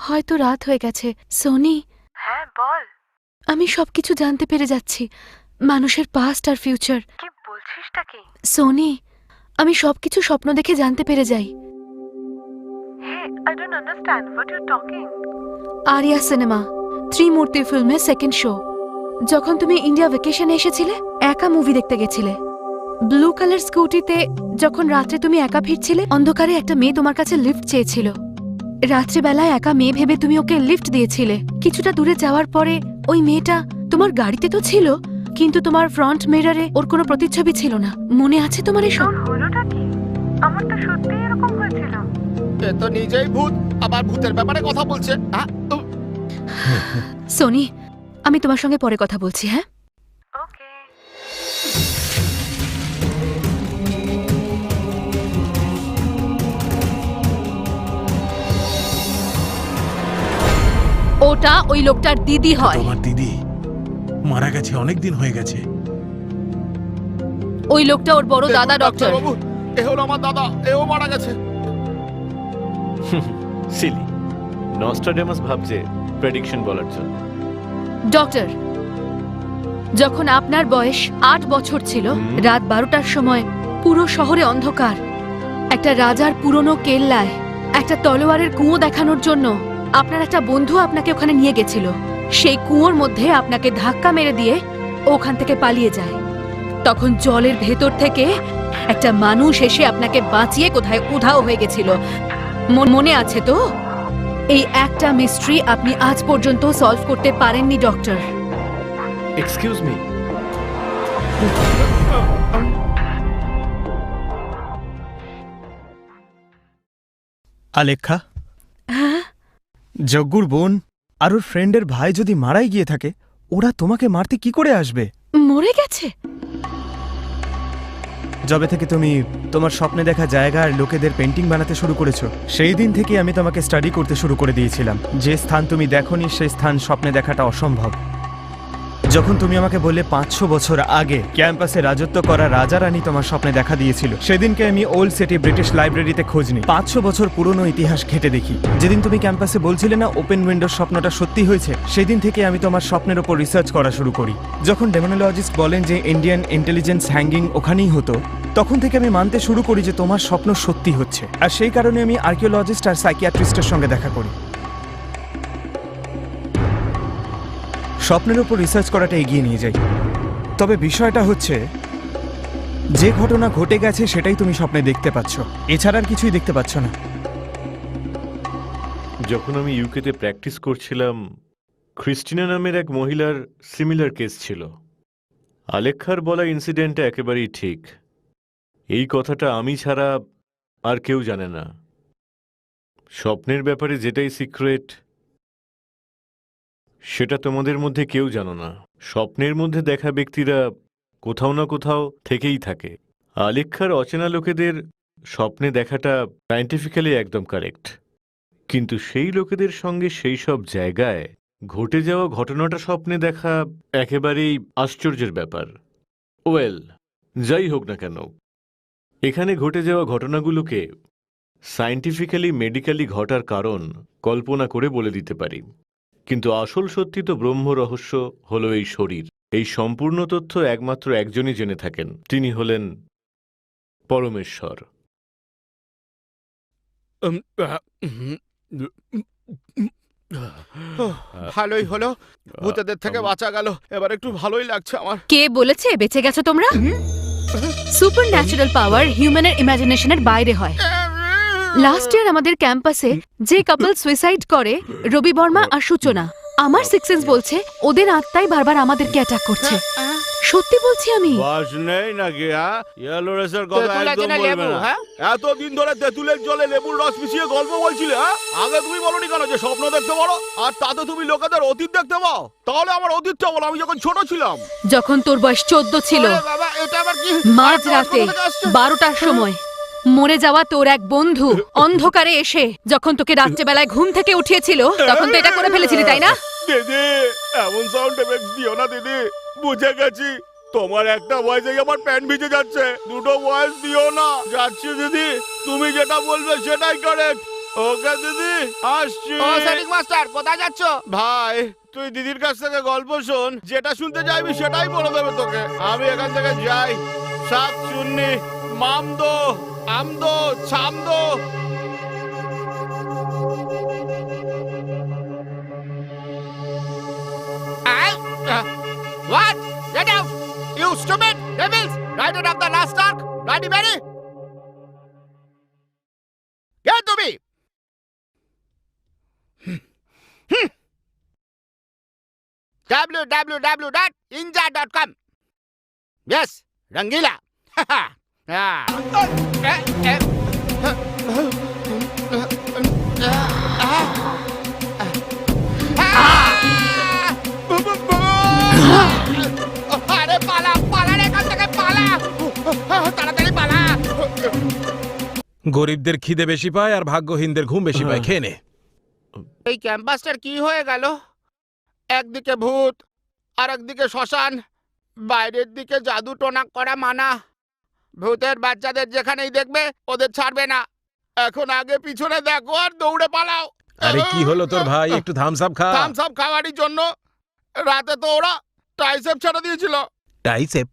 হয়তো রাত হয়ে গেছে। সোনি, হ্যাঁ বল। আমি সবকিছু জানতে পেরে যাচ্ছি, মানুষের পাস্ট আর ফিউচার। কি বলছিসটা কি? সোনি, আমি সবকিছু স্বপ্ন দেখে জানতে পেরে যাই। Hey, I don't understand what you talking. Aria cinema Trimurti ফিল্মের সেকেন্ড শো। যখন তুমি ইন্ডিয়া ভ্যাকেশনে এসেছিলে, একা মুভি দেখতে গেছিলে। ব্লু কালার স্কুটিতে যখন রাত্রে তুমি একা ফিরছিলে, অন্ধকারে একটা মেয়ে তোমার কাছে লিফট চেয়েছিল। রাত্রেবেলায় একা মেয়ে ভেবে তুমি ওকে লিফট দিয়েছিলে। কিছুটা দূরে যাওয়ার পরে ওই মেয়েটা তোমার গাড়িতে তো ছিল, কিন্তু তোমার ফ্রন্ট মিররে ওর কোনো প্রতিচ্ছবি ছিল না। মনে আছে তোমার এসব? এ তো নিজেই ভূত, আবার ভূতের ব্যাপারে কথা বলছে। সোনি, আমি তোমার সঙ্গে পরে কথা বলছি, হ্যাঁ? ওটা ওই লোকটার দিদি হয়। তোমার দিদি মারা গেছে, অনেক দিন হয়ে গেছে। ওই লোকটা ওর বড় দাদা ডক্টর। বাবু, এ হলো আমার দাদা, এও মারা গেছে। সিলি, নস্ট্রাডামাস ভাবছে প্রেডিকশন বলার জন্য। ডক্টর, যখন আপনার বয়স 8 বছর ছিল, রাত 12টার সময় পুরো শহরে অন্ধকার, একটা রাজার পুরনো কেল্লায় একটা তলোয়ারের কুঁয়ো দেখানোর জন্য আপনার একটা বন্ধু আপনাকে ওখানে নিয়ে গেছিল। সেই কুঁয়োর মধ্যে আপনাকে ধাক্কা মেরে দিয়ে ওখান থেকে পালিয়ে যায়। তখন জলের ভেতর থেকে একটা মানুষ এসে আপনাকে বাঁচিয়ে কোথায় উধাও হয়ে গেছিল। মনে আছে তো? এই একটা মিস্ট্রি আপনি আজ পর্যন্ত সলভ করতে পারেননি ডক্টর। এক্সকিউজ মি, আলেখ্যা, হ্যাঁ? যজ্ঞুর বোন আর ওর ফ্রেন্ডের ভাই যদি মারাই গিয়ে থাকে, ওরা তোমাকে মারতে কি করে আসবে? মরে গেছে? যবে থেকে তুমি তোমার স্বপ্নে দেখা জায়গা আর লোকেদের পেন্টিং বানাতে শুরু করেছো, সেই দিন থেকে আমি তোমাকে স্টাডি করতে শুরু করে দিয়েছিলাম। যে স্থান তুমি দেখোনি সেই স্থান স্বপ্নে দেখাটা অসম্ভব। যখন তুমি আমাকে বললে 500 বছর আগে ক্যাম্পাসে রাজত্ব করা রাজা রানী তোমার স্বপ্নে দেখা দিয়েছিল, সেদিনকে আমি ওল্ড সিটি ব্রিটিশ লাইব্রেরিতে খোঁজ নিই। 500 বছর পুরনো ইতিহাস ঘেটে দেখি। যেদিন তুমি ক্যাম্পাসে বলছিলে না ওপেন উইন্ডোর স্বপ্নটা সত্যি হয়েছে, সেদিন থেকে আমি তোমার স্বপ্নের ওপর রিসার্চ করা শুরু করি। যখন ডেমোনোলজিস্ট বলেন যে ইন্ডিয়ান ইন্টেলিজেন্স হ্যাঙ্গিং ওখানেই হতো, তখন থেকে আমি মানতে শুরু করি যে তোমার স্বপ্ন সত্যি হচ্ছে। আর সেই কারণে আমি আর্কিওলজিস্ট আর সাইকিয়াট্রিস্টের সঙ্গে দেখা করি। স্বপ্নের উপর রিসার্চ করাটা এগিয়ে নিয়ে যাই। তবে বিষয়টা হচ্ছে, যে ঘটনা ঘটে গেছে সেটাই তুমি স্বপ্নে দেখতে পাচ্ছ, এছাড়া আর কিছুই দেখতে পাচ্ছ না। যখন আমি ইউকেতে প্র্যাকটিস করছিলাম, ক্রিস্টিনা নামের এক মহিলার সিমিলার কেস ছিল। আলেখ্যার বলা ইনসিডেন্টটা একেবারেই ঠিক। এই কথাটা আমি ছাড়া আর কেউ জানে না। স্বপ্নের ব্যাপারে যেটাই সিক্রেট, সেটা তোমাদের মধ্যে কেউ জানো না। স্বপ্নের মধ্যে দেখা ব্যক্তিরা কোথাও না কোথাও থেকেই থাকে। আলেখ্যার অচেনা লোকেদের স্বপ্নে দেখাটা সায়েন্টিফিক্যালি একদম কারেক্ট, কিন্তু সেই লোকেদের সঙ্গে সেই সব জায়গায় ঘটে যাওয়া ঘটনাটা স্বপ্নে দেখা একেবারেই আশ্চর্যের ব্যাপার। ওয়েল, যাই হোক না কেন, এখানে ঘটে যাওয়া ঘটনাগুলোকে সায়েন্টিফিক্যালি মেডিকেলি ঘটার কারণ কল্পনা করে বলে দিতে পারি, কিন্তু আসল সত্যি তো ব্রহ্ম রহস্য হলো এই শরীর। এই সম্পূর্ণ তথ্য একমাত্র একজনই জেনে থাকেন, তিনি হলেন পরমেশ্বর। ভালোই হলো, ভূতেদের থেকে বাঁচা গেল। এবার একটু ভালোই লাগছে আমার। কে বলেছে বেঁচে গেছো তোমরা? সুপার ন্যাচারাল পাওয়ার হিউম্যানের ইমাজিনেশনের বাইরে হয়। লাস্ট ইয়ার আমাদের ক্যাম্পাসে যে কাপল সুইসাইড করে, রবি বর্মা আর সূচনা, আমার সিক্স সেন্স বলছে ওদের আত্মাই বারবার আমাদেরকে অ্যাটাক করছে। সত্যি বলছি আমি। বাস নেই নাকি? হ্যাঁ, ইয়েলো রেসের কথা একদম বলবে না। এতদিন ধরে তেঁতুলের জলে লেবুর রস মিশিয়ে গল্প বলছিলে। হ্যাঁ, আগে তুমি বলনি কেন যে স্বপ্ন দেখতে পারো, আর তাতে তুমি লোকেদের অতীত দেখতে পাও? তাহলে আমার অতীতটা বলো, আমি যখন ছোট ছিলাম। যখন তোর বয়স 14 ছিল, বাবা, এটা আবার কি? মাঝ রাতে 12টার সময় মরে যাওয়া তোর এক বন্ধু অন্ধকারে এসে যখন তোকে রাত্রেবেলায় ঘুম থেকে উঠিয়েছিল, তখন তো এটা করে ফেলেছিলি, তাই না? দিদি, এমন সাউন্ড এফেক্টস দিও না দিদি। বুঝে গেছি, তোমার একটা ভয়েসেই আমার প্যান্ট ভিজে যাচ্ছে। দুটো ভয়েস দিও না। যাচ্ছি দিদি, তুমি যেটা বলবে সেটাই কারেক্ট। ওকে দিদি, আসছি। মাস্টার, কোথায় যাচ্ছ? ভাই, তুই দিদির কাছ থেকে গল্প শোন, যেটা শুনতে চাইবি সেটাই বলে দেবে তোকে। আমি এখান থেকে যাই। সাত চুন্নি, মামদো, আমদো, ছামদো। What? Get out! You stupid devils! Right of the last Turk, right berry. কে তুমি? www.inja.com। Yes, Rangila। আরে পালা পালা রে, এখান থেকে পালা, তাড়াতাড়ি পালা। গরিবদের খিদে বেশি পায় আর ভাগ্যহীনদের ঘুম বেশি পায়, খেয়ে নে। এই ক্যাম্পাসটার কি হয়ে গেল? একদিকে ভূত আর একদিকে শ্মশান, বাইরের দিকে জাদু টোনা করা মানা। ভূতের বাচ্চাদের যেখানেই দেখবে ওদের ছাড়বে না। এখন আগে পিছনে দেখো আর দৌড়ে পালাও। আরে কি হলো তোর ভাই, একটু থামস আপ খা। থামস আপ খাওয়ারই জন্য রাতে তো ওরা ট্রাইসেপ ছেড়ে দিয়েছিল। টাইসেপ?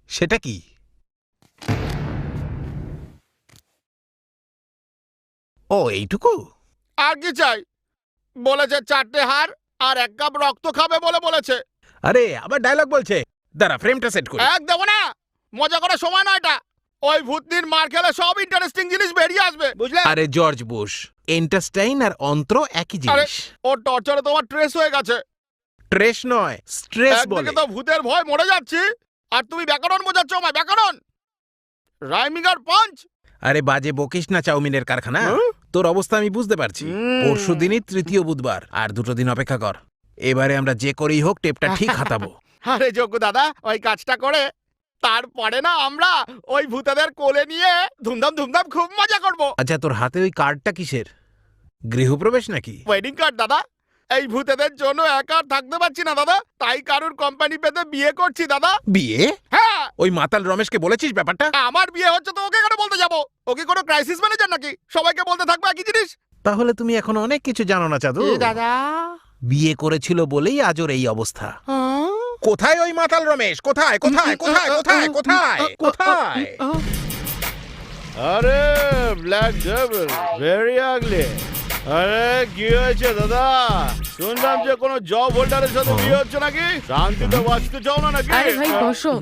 সেটা কি? ও এইটুকু? আর কি চাই? বলেছে 4টে হাড় আর 1 কাপ রক্ত খাবে বলে বলেছে। আরে আবার ডায়লগ বলছে, দাঁড়া ফ্রেমটা সেট করি। এক দেবো না, মজা করার সময় না এটা। ওই ভূতনির মার খেলে সব ইন্টারেস্টিং জিনিস বেরিয়ে আসবে, বুঝলে? আরে জর্জ বুশ, এন্টারস্টাইন আর অন্ত্র একই জিনিস। ও টর্চারে তোমার ট্রেস হয়ে গেছে। ট্রেস নয়, স্ট্রেস বলে। একদিকে তো ভূতের ভয় মরে যাচ্ছি আর তুমি ব্যাকরণ বোঝাচ্ছ আমায়। ব্যাকরণ, রাইমিং আর পাঞ্চ। আরে বাজে বকিস না, চাউমিনের কারখানা। তোর অবস্থা আমি বুঝতে পারছি। পরশুদিনই 3য় বুধবার, আর 2 দিন অপেক্ষা কর। এবারে আমরা যে করেই হোক টেপটা ঠিক হাতাবো। আরে যোগ্য দাদা, ওই কাজটা করে তারপরে না আমরা ওই ভূতেদের কোলে নিয়ে ধুমধাম ধুমধাম খুব মজা করব। আচ্ছা তোর হাতে ওই কার্ডটা কিসের? গৃহপ্রবেশ নাকি? ওয়েডিং কার্ড দাদা। এই ভূতেদের জন্য একা আর থাকতে পারছি না দাদা, তাই কারুর কোম্পানি পেতে বিয়ে করছি দাদা। বিয়ে? হ্যাঁ। ওই মাতাল রমেশকে বলেছিস ব্যাপারটা? আমার বিয়ে হচ্ছে তো ওকে কেন বলতে যাবো? ওকে কোনো ক্রাইসিস ম্যানেজার নাকি? সবাইকে বলতে থাকবে একই জিনিস। তাহলে তুমি এখন অনেক কিছু জানো না চাদু। দাদা বিয়ে করেছিল বলেই আজ ওর এই অবস্থা। কোথায় ওই মাতাল রমেশ? কোথায় কোথায় কোথায় কোথায় কোথায় কোথায়? আরে ব্ল্যাক ডেভিল, ভেরি আগলি। আরে কি হয়েছে দাদা? শুনলাম যে কোনো জব হোল্ডারের সাথে বিয়ে হচ্ছে নাকি? শান্তিতে বাঁচতে চাও না নাকি? আরে ভাই বসো।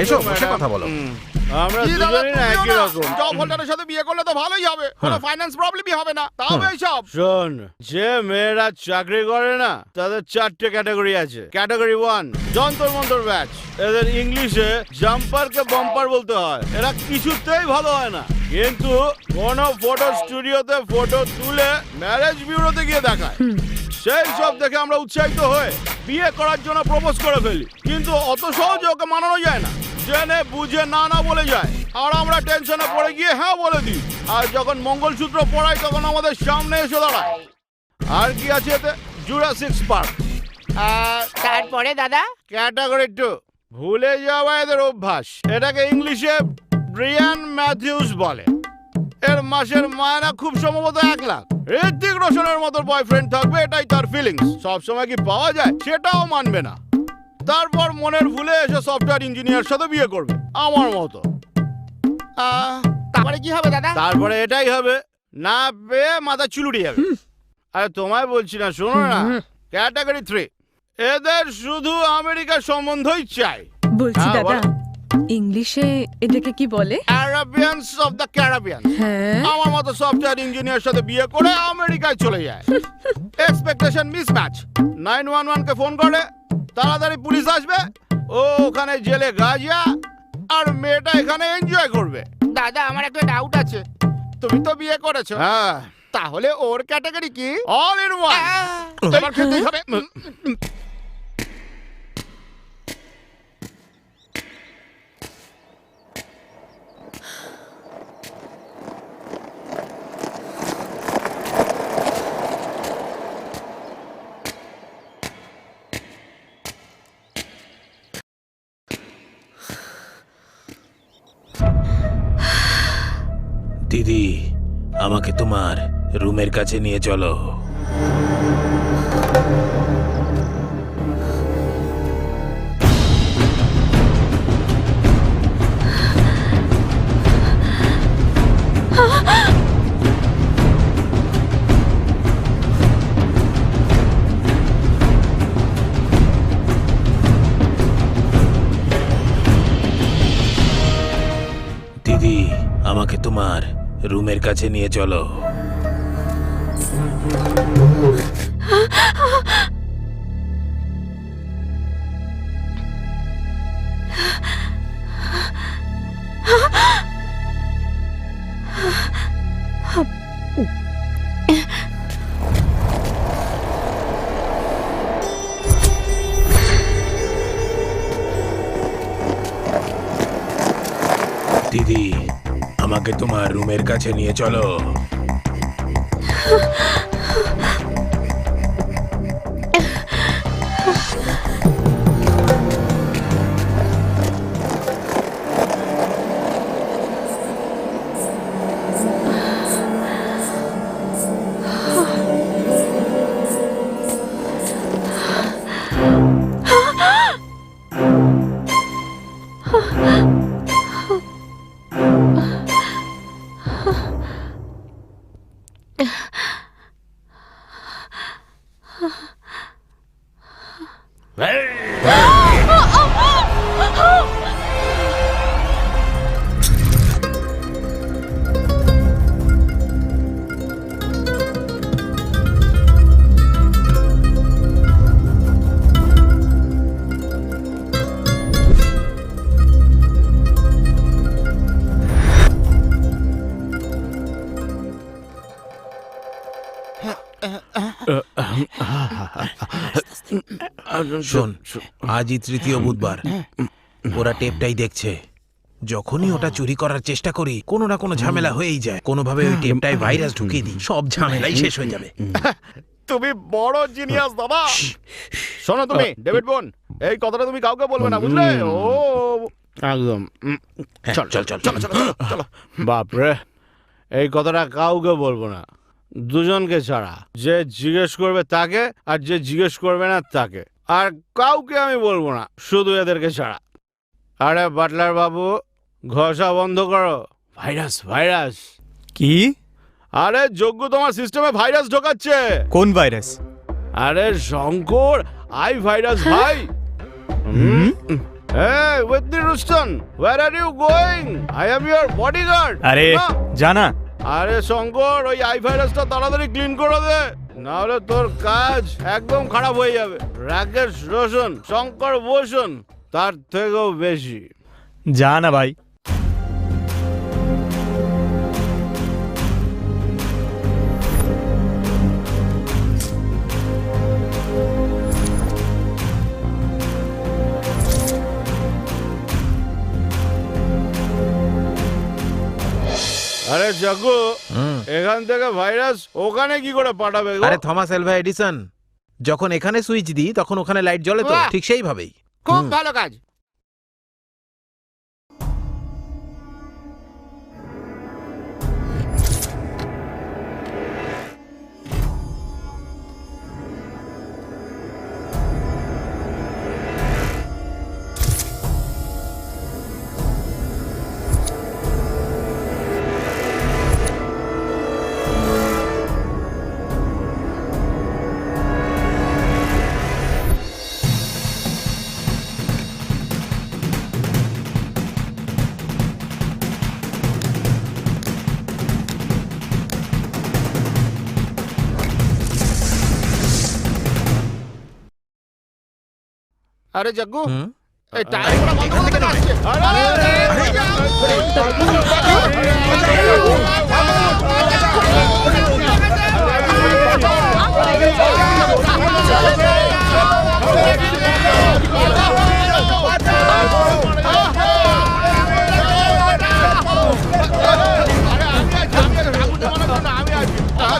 এসো বসে কথা বলো। আমরা দুজনেই না একই রকম। জব হোল্ডারের সাথে বিয়ে করলে তো ভালোই হবে, কোনো ফাইন্যান্স প্রবলেমই হবে না। তাও এইসব শোন, যে মেয়েরা চাকরি করে না তাদের 4টে ক্যাটাগরি আছে। Category 1 Jantar Mantar batch. এদের ইংলিশে জাম্পারকে বাম্পার বলতে হয়। এরা কিছুতেই ভালো হয় না, কিন্তু কোনো ফটো স্টুডিওতে ফটো তুলে ম্যারেজ বিউরোতে গিয়ে দেখায়। সেই সব দেখে আমরা উৎসাহিত হয়ে বিয়ে করার জন্য প্রপোজ করে ফেলি, কিন্তু অত সহজে ওকে মানানো যায় না। জেনে বুঝে না না বলে যায়, আর আমরা টেনশনে পড়ে গিয়ে হ্যাঁ বলে দিই। আর যখন মঙ্গলসূত্র পড়াই তখন আমাদের সামনে এসে দাঁড়ায়। আর কি আছে এতে? Jurassic park. তারপরে দাদা ক্যাটাগরি 2 ভুলে যাওয়া এদের অভ্যাস। এটাকে ইংলিশে ব্রিয়ান ম্যাথিউস বলে। এর মাসের মায়না খুব সম্ভবত 1 লাখ। ঋত্বিক রোশনের মতো বয়ফ্রেন্ড থাকবে, এটাই তার ফিলিংস। সবসময় কি পাওয়া যায় সেটাও মানবে না। তারপর মনের ভুলে এসে সফটওয়্যার ইঞ্জিনিয়ার সাথে বিয়ে করবে আমার মতো। তারপরে কি হবে দাদা? তারপরে এটাই হবে, না পেয়ে মাথা চুলুটি যাবে। আরে তোমায় বলছি না, শোনো না। ক্যাটাগরি 3 এদের শুধু আমেরিকার সম্বন্ধই চাই। বলছি হ্যাঁ, দাদা, বলো। ইংলিশে এটাকে কি বলে? অ্যারাবিয়ানস অফ দ্য ক্যারাবিয়ান। হ্যাঁ। আমার মতো সফটওয়্যার ইঞ্জিনিয়ার সাথে বিয়ে করে আমেরিকায় চলে যায়। Expectation mismatch. 911 কে ফোন করে, তাড়াতাড়ি পুলিশ আসবে। ও ওখানে জেলে গাজিয়া আর মেয়েটা এখানে এনজয় করবে। দাদা আমার একটা ডাউট আছে, তুমি তো বিয়ে করেছো, হ্যাঁ, তাহলে ওর ক্যাটাগরি কি? All in one. এবার খেতেই হবে। দিদি, আমাকে তোমার রুমের কাছে নিয়ে চলো। দিদি আমাকে তোমার রুমের কাছে নিয়ে চলো। দিদি আমাকে তোমার রুমের কাছে নিয়ে চলো। শোন, আজই তৃতীয় বুধবার, ওরা টেপটাই দেখছে। যখনই ওটা চুরি করার চেষ্টা করি কোনো না কোনো ঝামেলা হয়েই যায়। কোনোভাবে ওই টেপটায় ভাইরাস ঢুকিয়ে দিই, সব ঝামেলাই শেষ হয়ে যাবে। তুমি বড় জিনিয়াস দাদা। শোনো তুমি ডেভিড বোন, এই কথাটা তুমি কাউকে বলবে না, বুঝলে? ও একদম। চল চল চল চলো চলো চলো। বাপরে, এই কথাটা কাউকে বলবো না, দুজনকে ছাড়া। যে জিজ্ঞেস করবে তাকে, আর যে জিজ্ঞেস করবে না তাকে। আর কাউকে আমি বলবো না, শুধু এদেরকে ছাড়া। আরে বাটলার বাবু, ঘষা বন্ধ করো। Virus virus. কি? আরে যজ্ঞ তোমার সিস্টেমে ভাইরাস ঢোকাচ্ছে। কোন ভাইরাস? আরে শঙ্কর, আই ভাইরাস ভাই। Hey, Whitney Houston, where are you going? I am your bodyguard. আরে জানা। আরে শঙ্কর, ওই আই ভাইরাসটা তাড়াতাড়ি ক্লিন করে দে, না হলে তোর কাজ একদম খারাপ হয়ে যাবে। রাকেশ রোশন, শঙ্কর ভূষণ, তার থেকেও বেশি। জানা ভাই। আরে জাগু, এখান থেকে ভাইরাস ওখানে কি করে পাঠাবে গো? আরে থমাস এলভা এডিসন, যখন এখানে সুইচ দিই তখন ওখানে লাইট জ্বলে, তো ঠিক সেইভাবেই। খুব ভালো কাজ। আরে জাগু, এই টায়ারটা বন্ধ করে আসছে।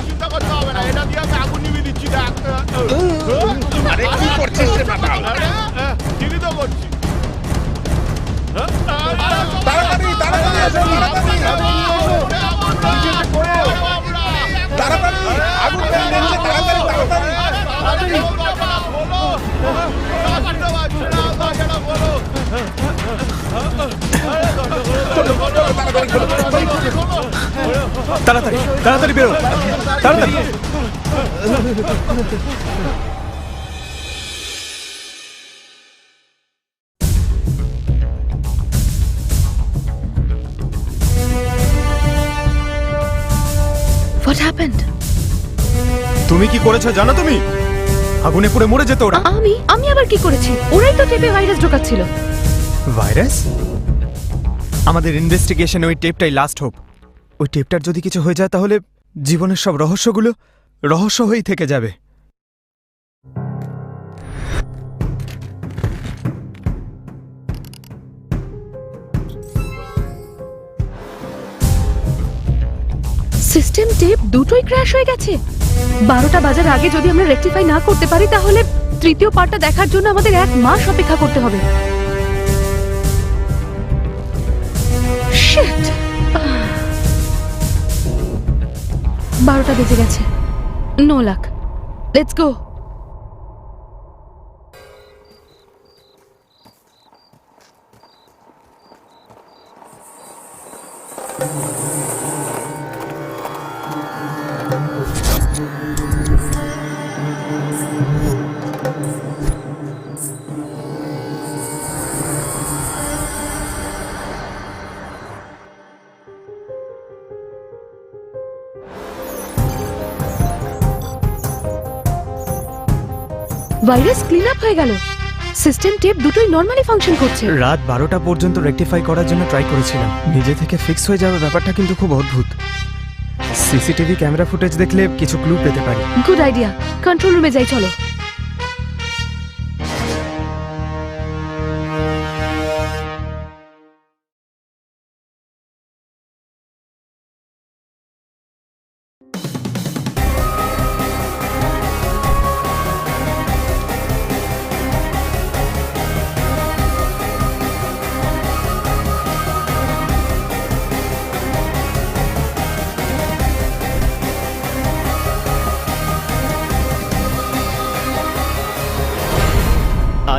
চিন্তা করতে হবে না, এটা দিয়ে আমি আগুন নিভিয়ে দিচ্ছি। আরে কি করছিস রে বাবা? ঠিকই তো করছি। তাড়াতাড়ি তাড়াতাড়ি এসো, তাড়াতাড়ি তাড়াতাড়ি আগুন লেগে গেছে, তাড়াতাড়ি তাড়াতাড়ি তাড়াতাড়ি তাড়াতাড়ি বেরো, তাড়াতাড়ি। What happened? তুমি কি করেছো জানো তুমি? আগুনে পুড়ে মরে যেত ওরা। আমি আবার কি করেছি? ওরাই তো টেপে ভাইরাস ঢোকাচ্ছিল। ভাইরাস? আমাদের ইনভেস্টিগেশনে ওই টেপটাই লাস্ট হোপ। ওই টেপটার যদি কিছু হয়ে যায় তাহলে জীবনের সব রহস্যগুলো রহস্য হয়েই থেকে যাবে। সিস্টেম টেপ দুটোই ক্র্যাশ হয়ে গেছে। 12টা বাজার আগে যদি আমরা রেকটিফাই না করতে পারি তাহলে তৃতীয় পার্টটা দেখার জন্য আমাদের 1 মাস অপেক্ষা করতে হবে। শিট! 12টা বেজে গেছে। No luck. Let's go. Virus clean up হয়ে গেল। সিস্টেম টেপ দুটোই নরমালি ফাংশন করছে। রাত 12টা পর্যন্ত রেকটিফাই করার জন্য ট্রাই করেছিলাম। নিজে থেকে ফিক্স হয়ে যাওয়ার ব্যাপারটা কিন্তু খুব অদ্ভুত। সিসিটিভি ক্যামেরা ফুটেজ দেখলে কিছু ক্লু পেতে পারি। Good idea. কন্ট্রোল রুমে যাই চলো।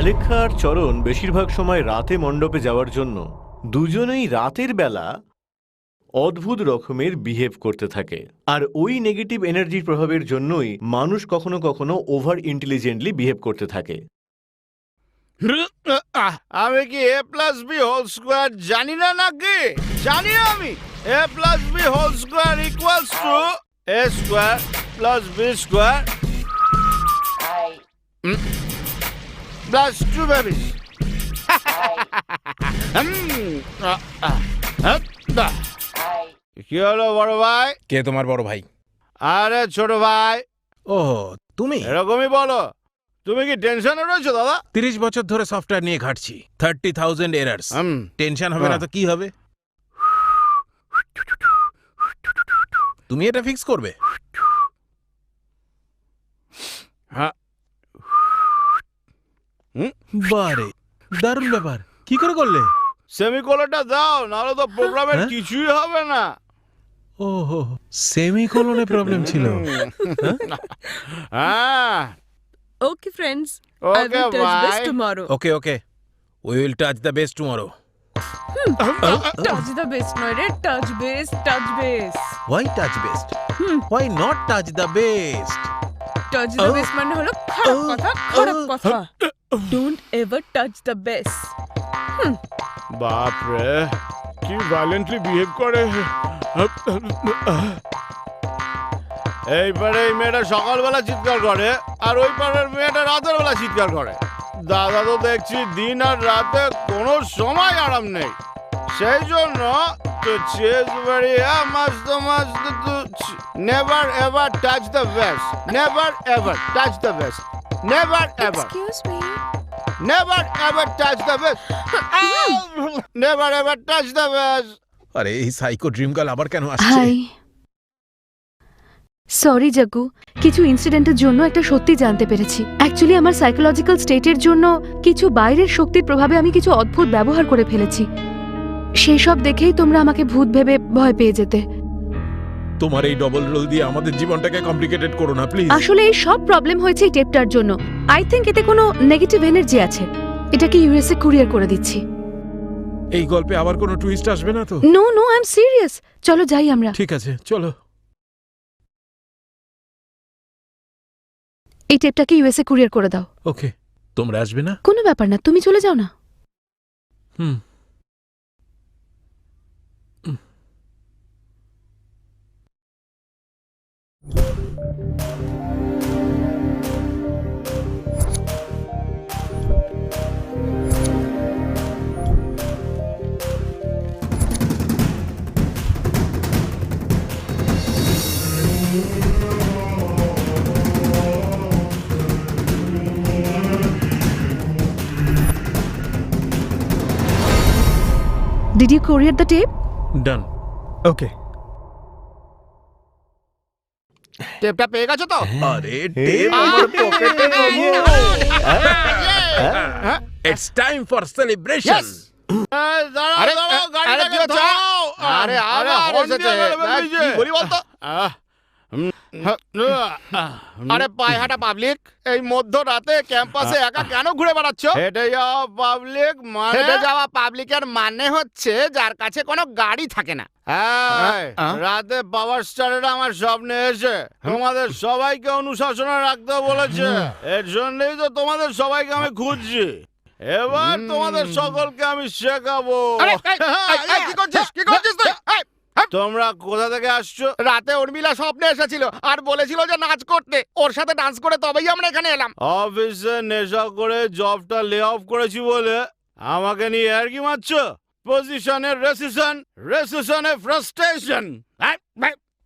আলেখ্যা আর চরণ বেশিরভাগ সময় রাতে মণ্ডপে যাওয়ার জন্য দুজনেই রাতের বেলা অদ্ভুত রকমের বিহেভ করতে থাকে। আর ওই নেগেটিভ এনার্জির প্রভাবের জন্যই মানুষ কখনো কখনো ওভার ইন্টেলিজেন্টলি বিহেভ করতে থাকে। আমি কি a plus b whole square জানি না নাকি? জানি আমি। a plus b whole square equals to a square plus b square plus 2 babies. কি হলো বড় ভাই? কে তোমার বড় ভাই? আরে ছোট ভাই। ওহো, তুমি? এরকমই বলো। তুমি কি টেনশনে রয়েছো দাদা? 30 বছর ধরে সফটওয়্যার নিয়ে ঘাটছি। 30,000 এরার্স। টেনশন হবে না তো কি হবে? তুমি এটা ফিক্স করবে? হ্যাঁ। বারে, দারুণ ব্যাপার। কি করে করলে? সেমিকোলনটা দাও, নাহলে তো প্রোগ্রামের হ্যাঁ? কিছুই হবে না। ওহো, সেমিকোলনে প্রবলেম ছিল। হ্যাঁ। Okay, friends. I okay will touch base by. tomorrow. Okay okay, we will touch the base tomorrow. Touch the base, no, right? Touch base, touch base. Why touch best? Why not touch the best? Touch the base মানে হলো খারাপ কথা, খারাপ কথা. Don't ever touch the base. বাপ রে, কি violently behave করে। এই পারে এই মেয়েটা সকালবেলা চিৎকার করে আর ওই পাড়ার মেয়েটা রাতের বেলা চিৎকার করে। দাদা তো দেখছি দিন আর রাতে কোনো সময় আরাম নেই। সেই জন্য তো চেজ বাড়িয়া মস্ত মস্ত তো never ever touch the best, never ever touch the best, never ever, Excuse me. Never ever touch the best, never ever touch the best. আরে এই সাইকো ড্রিম গার্ল আবার কেন আসছে? হাই। সরি জাগু, কিছু ইনসিডেন্টের জন্য একটা সত্যি জানতে পেরেছি। অ্যাকচুয়ালি আমার সাইকোলজিক্যাল স্টেটের জন্য কিছু বাইরের শক্তির প্রভাবে আমি কিছু অদ্ভুত ব্যবহার করে ফেলেছি। সেই সব দেখেই তোমরা আমাকে ভূত ভেবে ভয় পেয়ে যেতে। তোমার এই ডবল রোল দিয়ে আমাদের জীবনটাকে কমপ্লিকেটেড করো না প্লিজ। আসলে এই সব প্রবলেম হয়েছে এই টেপটার জন্য। আই থিংক এতে কোনো নেগেটিভ এনার্জি আছে। এটাকে ইউএসএ কুরিয়ার করে দিচ্ছি। এই গল্পে আবার কোনো টুইস্ট আসবে না তো? No no, I am serious. চলো যাই আমরা। ঠিক আছে, চলো। এই টেপটাকে ইউএসএ কুরিয়ার করে দাও। ওকে, তোমরা আসবে না? কোনো ব্যাপার না, তুমি চলে যাও না। হুম। courier the tape? ডান। ওকে। টেপটা পেয়ে গেছো তো? আরে টেপ আমার পকেটে বাবু। It's time for celebration. আরে গাড়িটাকে থামাও। আরে আবার এসেছে। কি বলি বলতো? আরে পায়ে হাঁটা পাবলিক, এই মধ্যরাতে ক্যাম্পাসে একা কেন ঘুরে বেড়াচ্ছ? হেঁটে যাওয়া পাবলিক মানে? হেঁটে যাওয়া পাবলিকের মানে হচ্ছে যার কাছে কোনো গাড়ি থাকে না। রাতে পাওয়ার স্টারেরা আমার স্বপ্নে এসে তোমাদের সবাইকে অনুশাসনে রাখতে বলেছে। এর জন্যই তো তোমাদের সবাইকে আমি খুঁজছি। এবার তোমাদের সকলকে আমি শেখাবো। কি করছিস? কি করছিস তুই? তোমরা কোথা থেকে আসছো? রাতে উর্মিলা স্বপ্নে এসেছিল আর বলেছিল যে নাচ করতে, ওর সাথে ডান্স করে তবেই আমরা এখানে এলাম। অফিসে নেশা করে জবটা লে অফ করেছি বলে আমাকে নিয়ে আর কি মারছো? পজিশনের রেসিশনে ফ্রাস্ট্রেশন।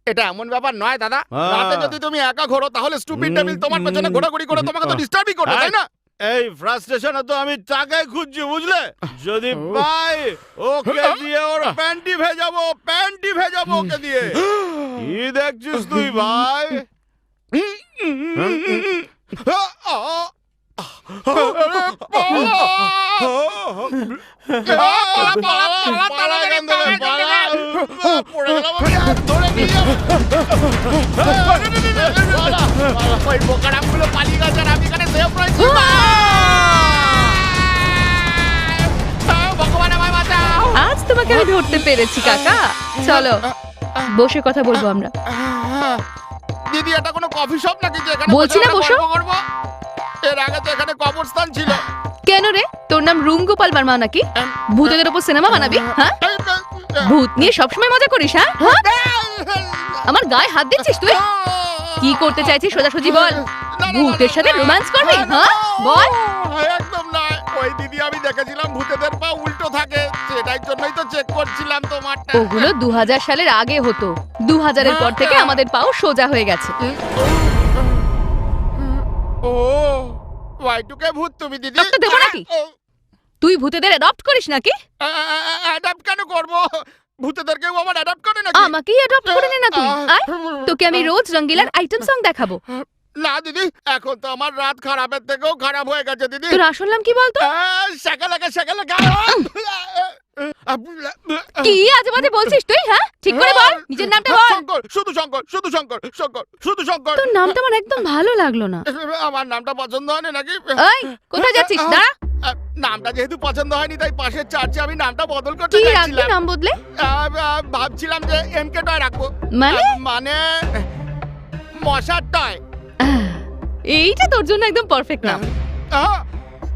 এটা এমন ব্যাপার নয় দাদা। রাতে যদি তুমি একা ঘোরো তাহলে স্টুপিড ডেভিল তোমার পেছনে ঘোরাঘুরি করে তোমাকে তো ডিস্টার্বই করবে, তাই না? এই ফ্রাস্ট্রেশনে তো আমি টাকাই খুঁজছি, বুঝলে? যদি পাই ওকে দিয়ে ওর প্যান্টি ভেজাবো ওকে দিয়ে। কি দেখছিস তুই ভাই? পালিয়ে গেছে আর আমি এখানে সেফ রয়েছি। ভগবান আমায় বাঁচাও। আজ তোমাকে আমি ধরতে পেরেছি কাকা। চলো বসে কথা বলবো আমরা। দিদি এটা কোনো কফি শপ নাকি যে এখানে বলছি না বসো। করবো? এর আগে তো এখানে কবরস্থান ছিল। কেন রে, তোর নাম রুম গোপাল বর্মা নাকি? ভূতেদের উপর সিনেমা বানাবি? হ্যাঁ, ভূত নিয়ে সবসময় মজা করিস? হ্যাঁ, আমার গায়ে হাত দিচ্ছিস তুই? কি করতে চাইছিস সোজাসুজি বল। ভূতের সাথে রোম্যান্স করবি? হ্যাঁ বল। একদম নয়, ওই দিদি আমি দেখেছিলাম ভূতেদের পা উল্টো থাকে, সেটাই জন্যই তো চেক করছিলাম তোমারটা। ওগুলো 2000 সালের আগে হতো। 2000 এর পর থেকে আমাদের পাও সোজা হয়ে গেছে। ও Y2K ভূত তুমি দিদি? রক্ত দেবো নাকি? তুই ভূতেদের অ্যাডপ্ট করিস নাকি? অ্যাডাপ্ট কেন করব? ভূতেদেরকেও আবার অ্যাডাপ্ট করে নাকি? আমাকেই অ্যাডপ্ট করে নে না তুই। আয় তোকে আমি রোজ রঙ্গিলার আইটেম সং দেখাবো। না দিদি, এখন তো আমার রাত খারাপের থেকেও খারাপ হয়ে গেছে দিদি। তোর আসল নাম কি বলতো? শাকালাকা। কি আজে বাজে বলছিস তুই? হ্যাঁ ঠিক করে বল, নিজের নামটা বল। শঙ্কর, শুধু শঙ্কর। তোর নামটা আমার একদম ভালো লাগলো না। আমার নামটা পছন্দ হয়নি নাকি? এই কোথায় যাচ্ছিস? দাঁড়া। নামটা যেহেতু পছন্দ হয়নি তাই পাশের চার্চে আমি নামটা বদল করতে কি রাখবি চাইছিলাম। নাম বদলে? ভাবছিলাম যে MK টয় রাখবো। মানে মশার টয়। এইটা তোর জন্য একদম পারফেক্ট নাম।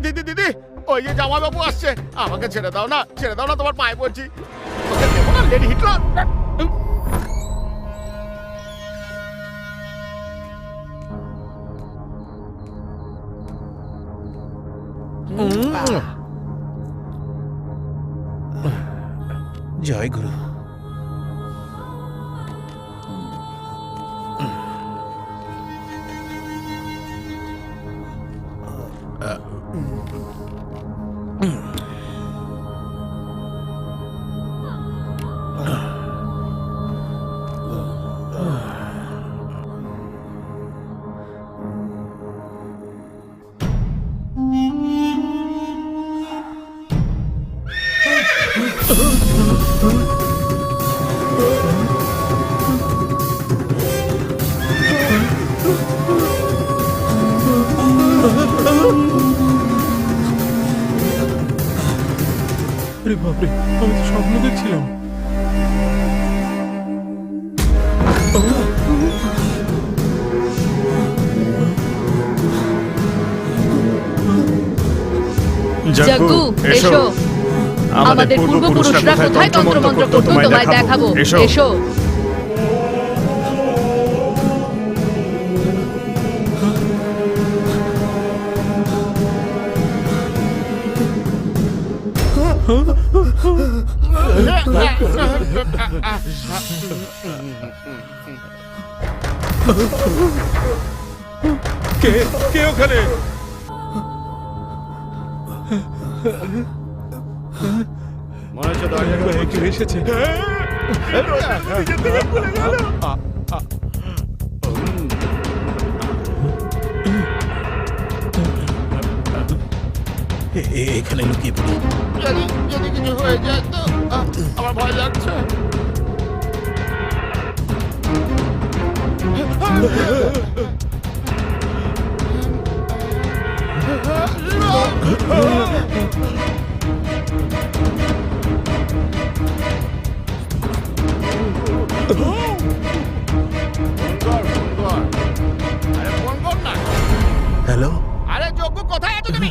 দিদি ওই যে জামাইবাবু আসছে, আমাকে ছেড়ে দাও না তোমার পায়ে পড়ছি। ওকে দেবো না লেডি হিটলার। জয় গুরু। আরে বাপরে, আমি তো স্বপ্ন দেখছিলাম। জাগু এসো। আমাদের পূর্বপুরুষরা কোথায় তন্ত্রমন্ত্র করত তোমায় দেখাবো। এসো। কে ওখানে? মনে হচ্ছে দরজা কেউ এসেছে। এখানে লুকিয়ে পড়ি। যদি কিছু হয়ে যায় তো আমার ভয় লাগছে। হ্যালো, আরে যজ্ঞ কোথায় আছো তুমি?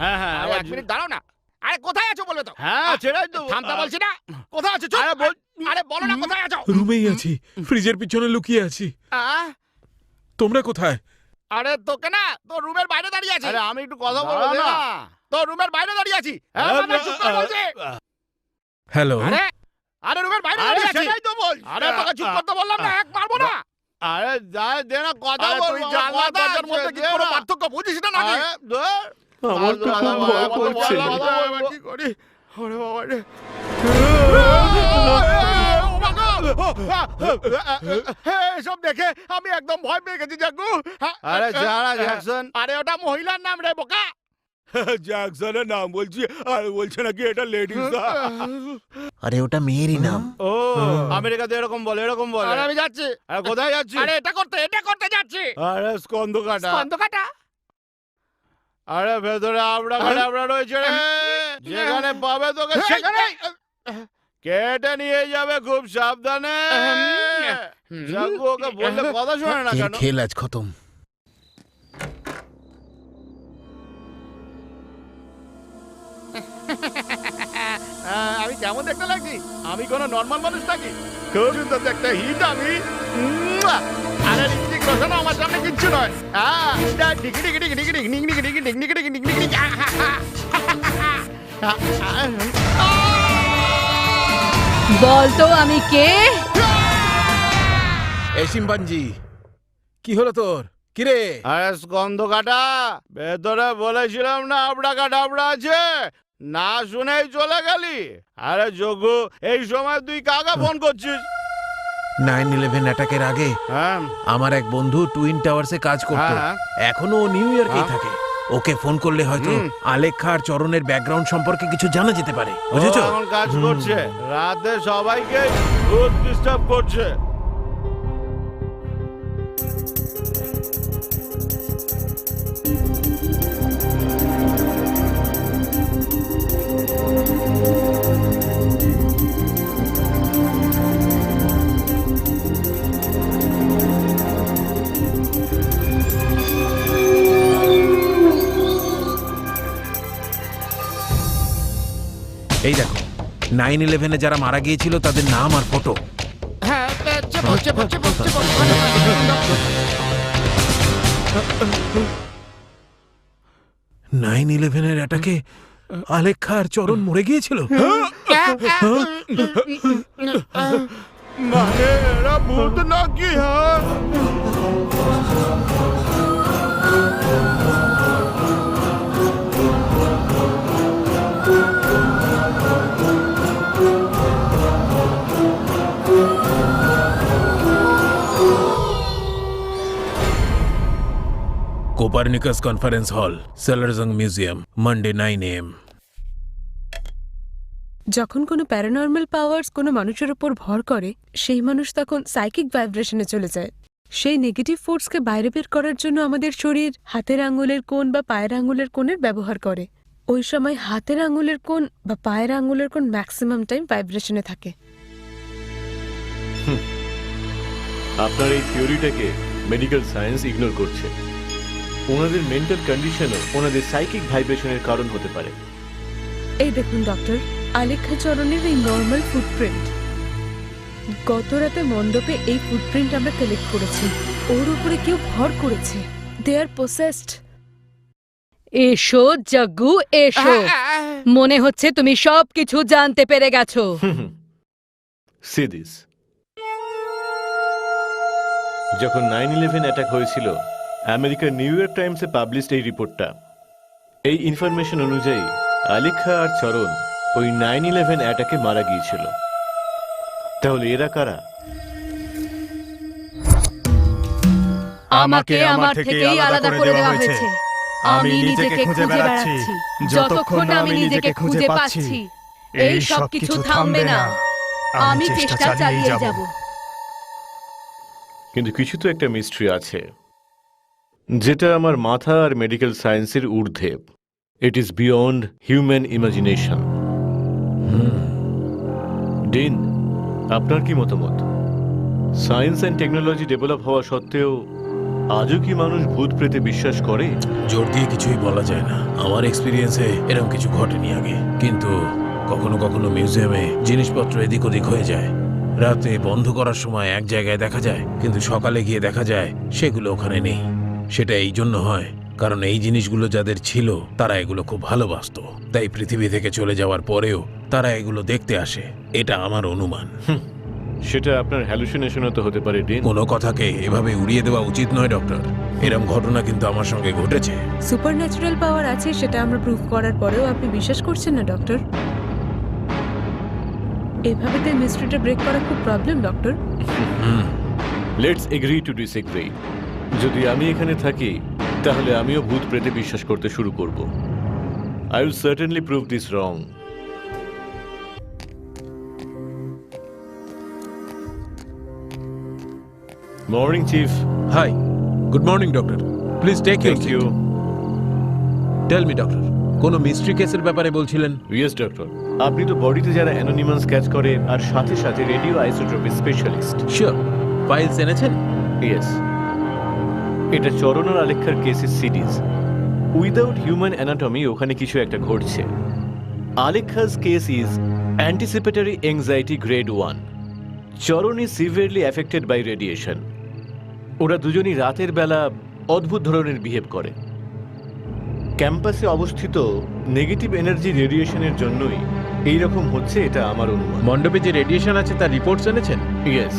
হ্যাঁ হ্যাঁ, এক মিনিট দাঁড়াও না। আরে কোথায় আছো বলবে তো? হ্যাঁ ছেড়াই তো। থামতে বলছি না। কোথায় আছো? আরে আরে বলো না কোথায় আছো? রুমেই আছি, ফ্রিজের পিছনে লুকিয়ে আছি। তোমরা কোথায়? আরে তোকে না, তোর রুমের বাইরে দাঁড়িয়ে আছি। আরে আমি একটু কথা বলবো না। তোর রুমের বাইরে দাঁড়িয়ে আছি। চুপ করে বলছি। হ্যালো, আরে রুমের বাইরে দাঁড়িয়ে আছি। সেটাই তো বল। আরে তোকে চুপ করতে বললাম না, এক মারবো না। আরে যাই দে না কথা বল। তুই জানলা দরজার মধ্যে কি কোনো পার্থক্য বুঝিস না নাকি? আমার তো খুব ভয় করছে। কি করি? ওরে বাবা রে। এসব দেখে আমি একদম ভয় পেয়ে গেছি জাগু। আরে যারা জ্যাকসন। আরে ওটা মহিলার নাম রে বোকা। জ্যাকসনের নাম বলছি, আর বলছে নাকি এটা লেডিস। আরে ওটা মেয়েরই নাম। ও আমেরিকাতে এরকম বলে, এরকম বলে। আরে আমি যাচ্ছি। আরে কোথায় যাচ্ছি? আরে এটা করতে যাচ্ছি। আরে স্কন্ধ কাটা। আরে ভেতরে আবড়া রয়েছে রে। যেখানে পাবে তোকে সেখানে কেটে নিয়ে যাবে, খুব সাবধানে। জাগু ওকে বললে কথা শোনে না কেন? খেল আজ খতম। আমি কেমন দেখতে লাগছি? আমি কোনো নর্মাল মানুষ নাকি? খুব সুন্দর দেখতে হিট আমি। আরে ঋত্বিক রোশন আমার সামনে কিচ্ছু নয়। বল তো আমি কে? এই শিম্পাঞ্জি, কি হলো তোর? কিরে? আরে স্কন্ধ কাটা, ভেতরে বলেছিলাম না আবড়া কাটা আছে, না শুনেই চলে গেলি। আরে যোগু, এই সময় তুই কাকা ফোন করছিস? 9/11 অ্যাটাকের আগে হ্যাঁ আমার এক বন্ধু টুইন টাওয়ার্সে কাজ করত। হ্যাঁ। এখনো ও নিউ ইয়র্কেই থাকে। ওকে ফোন করলে হয়তো আলেখ্যা আর চরণের ব্যাকগ্রাউন্ড সম্পর্কে কিছু জানা যেতে পারে, বুঝেছো? ও এখন কাজ করছে, রাতে সবাইকে খুব ডিস্টার্ব করছে। এই দেখো, 9/11 যারা মারা গিয়েছিল তাদের নাম আর ফটো। হ্যাঁ, 9/11 অ্যাটাকে আলেখ্যা আর চরণ মরে গিয়েছিল। মানে এরা ভূত নাকি? হ্যাঁ Copernicus conference hall, সেলারজং museum, Monday 9 AM। যখন কোনো প্যারানর্মাল পাওয়ার্স কোনো মানুষের উপর ভর করে, সেই মানুষ তখন সাইকিক ভাইব্রেশনে চলে যায়। সেই নেগেটিভ ফোর্সকে বাইরে বের করার জন্য আমাদের শরীর হাতের আঙুলের কোণ বা পায়ের আঙুলের কোণের ব্যবহার করে। ওই সময় হাতের আঙুলের কোণ বা পায়ের আঙুলের কোণ ম্যাক্সিমাম টাইম ভাইব্রেশনে থাকে। আপনার এই থিওরিটাকে মেডিকেল সায়েন্স ইগনোর করছে। ওনাদের মেন্টাল কন্ডিশনও ওনাদের সাইকিক ভাইব্রেশনের কারণ হতে পারে। এই দেখুন ডক্টর, আলেখ্যা চরণের এই নর্মাল ফুটপ্রিন্ট। গত রাতে মণ্ডপে এই ফুটপ্রিন্ট আমরা কালেক্ট করেছি। ওর উপরে কেউ ভর করেছে। দে আর পসেসড। এসো জাগু, এসো। মনে হচ্ছে তুমি সবকিছু জানতে পেরে গেছো। C this. যখন 9/11 অ্যাটাক হয়েছিল, আমেরিকার নিউ ইয়র্ক টাইমসে পাবলিশড এই রিপোর্টটা। এই ইনফরমেশন অনুযায়ী আলেখ্যা আর চরণ ওই 9/11 অ্যাটাকে মারা গিয়েছিল। তাহলে এরা কারা? আমাকে আমার থেকেই আলাদা করে দেওয়া হয়েছে। আমি নিজেকে খুঁজে বেড়াচ্ছি। যতক্ষণ না আমি নিজেকে খুঁজে পাচ্ছি, এই সব কিছু থামবে না। আমি চেষ্টা চালিয়ে যাব। কিন্তু কিছু তো একটা মিস্ট্রি আছে, যেটা আমার মাথা আর মেডিকেল সায়েন্সের ঊর্ধ্বে। It is beyond human imagination. Dean, আপনার কি মতামত? সায়েন্স অ্যান্ড টেকনোলজি ডেভেলপ হওয়া সত্ত্বেও আজও কি মানুষ ভূত প্রেতে বিশ্বাস করে? জোর দিয়ে কিছুই বলা যায় না। আমার এক্সপিরিয়েন্সে এরকম কিছু ঘটেনি আগে, কিন্তু কখনো কখনো মিউজিয়ামে জিনিসপত্র এদিক ওদিক হয়ে যায়। রাতে বন্ধ করার সময় এক জায়গায় দেখা যায়, কিন্তু সকালে গিয়ে দেখা যায় সেগুলো ওখানে নেই। সেটা এই জন্য হয় কারণ এই জিনিসগুলো যাদের ছিল তারা এগুলো খুব ভালোবাসতো, তাই পৃথিবী থেকে চলে যাওয়ার পরেও তারা এগুলো দেখতে আসে। এটা আমার অনুমান। সেটা আপনার হ্যালুসিনেশনও তো হতে পারে ডিন। কোনো কথাকে এভাবে উড়িয়ে দেওয়া উচিত নয় ডক্টর। এরম ঘটনা কিন্তু আমার সঙ্গে ঘটেছে। সুপার ন্যাচারাল পাওয়ার আছে সেটা আমরা প্রুভ করার পরেও আপনি বিশ্বাস করছেন না ডক্টর? এভাবে তো মিস্ট্রিটা ব্রেক করা খুব problem doctor. Let's agree to disagree. যদি আমি এখানে থাকি তাহলে আমিও ভূত প্রেতে বিশ্বাস করতে শুরু করব। I will certainly prove this wrong. Morning chief. Hi, good morning doctor. Please take your thank you. Tell me doctor, কোনো মিস্ট্রি কেসের ব্যাপারে বলছিলেন? ইয়েস ডক্টর, আপনি তো বডিতে যারা অ্যানোনিমাস ক্যাচ করে আর সাথে সাথে radio isotropy specialist. Sure. Files এনেছেন? ইয়েস, এটা চরণ আর আলেখ্যার কেসের সিরিজ। উইদাউট হিউম্যান অ্যানাটমি ওখানে কিছু একটা ঘটছে। Alekhya's case is anticipatory anxiety grade 1। Charan is severely affected by radiation. ওরা দুজনই রাতের বেলা অদ্ভুত ধরনের বিহেভ করে। ক্যাম্পাসে অবস্থিত নেগেটিভ এনার্জি রেডিয়েশনের জন্যই এইরকম হচ্ছে, এটা আমার অনুমান। মণ্ডপে যে রেডিয়েশন আছে তার রিপোর্টস এনেছেন? ইয়েস।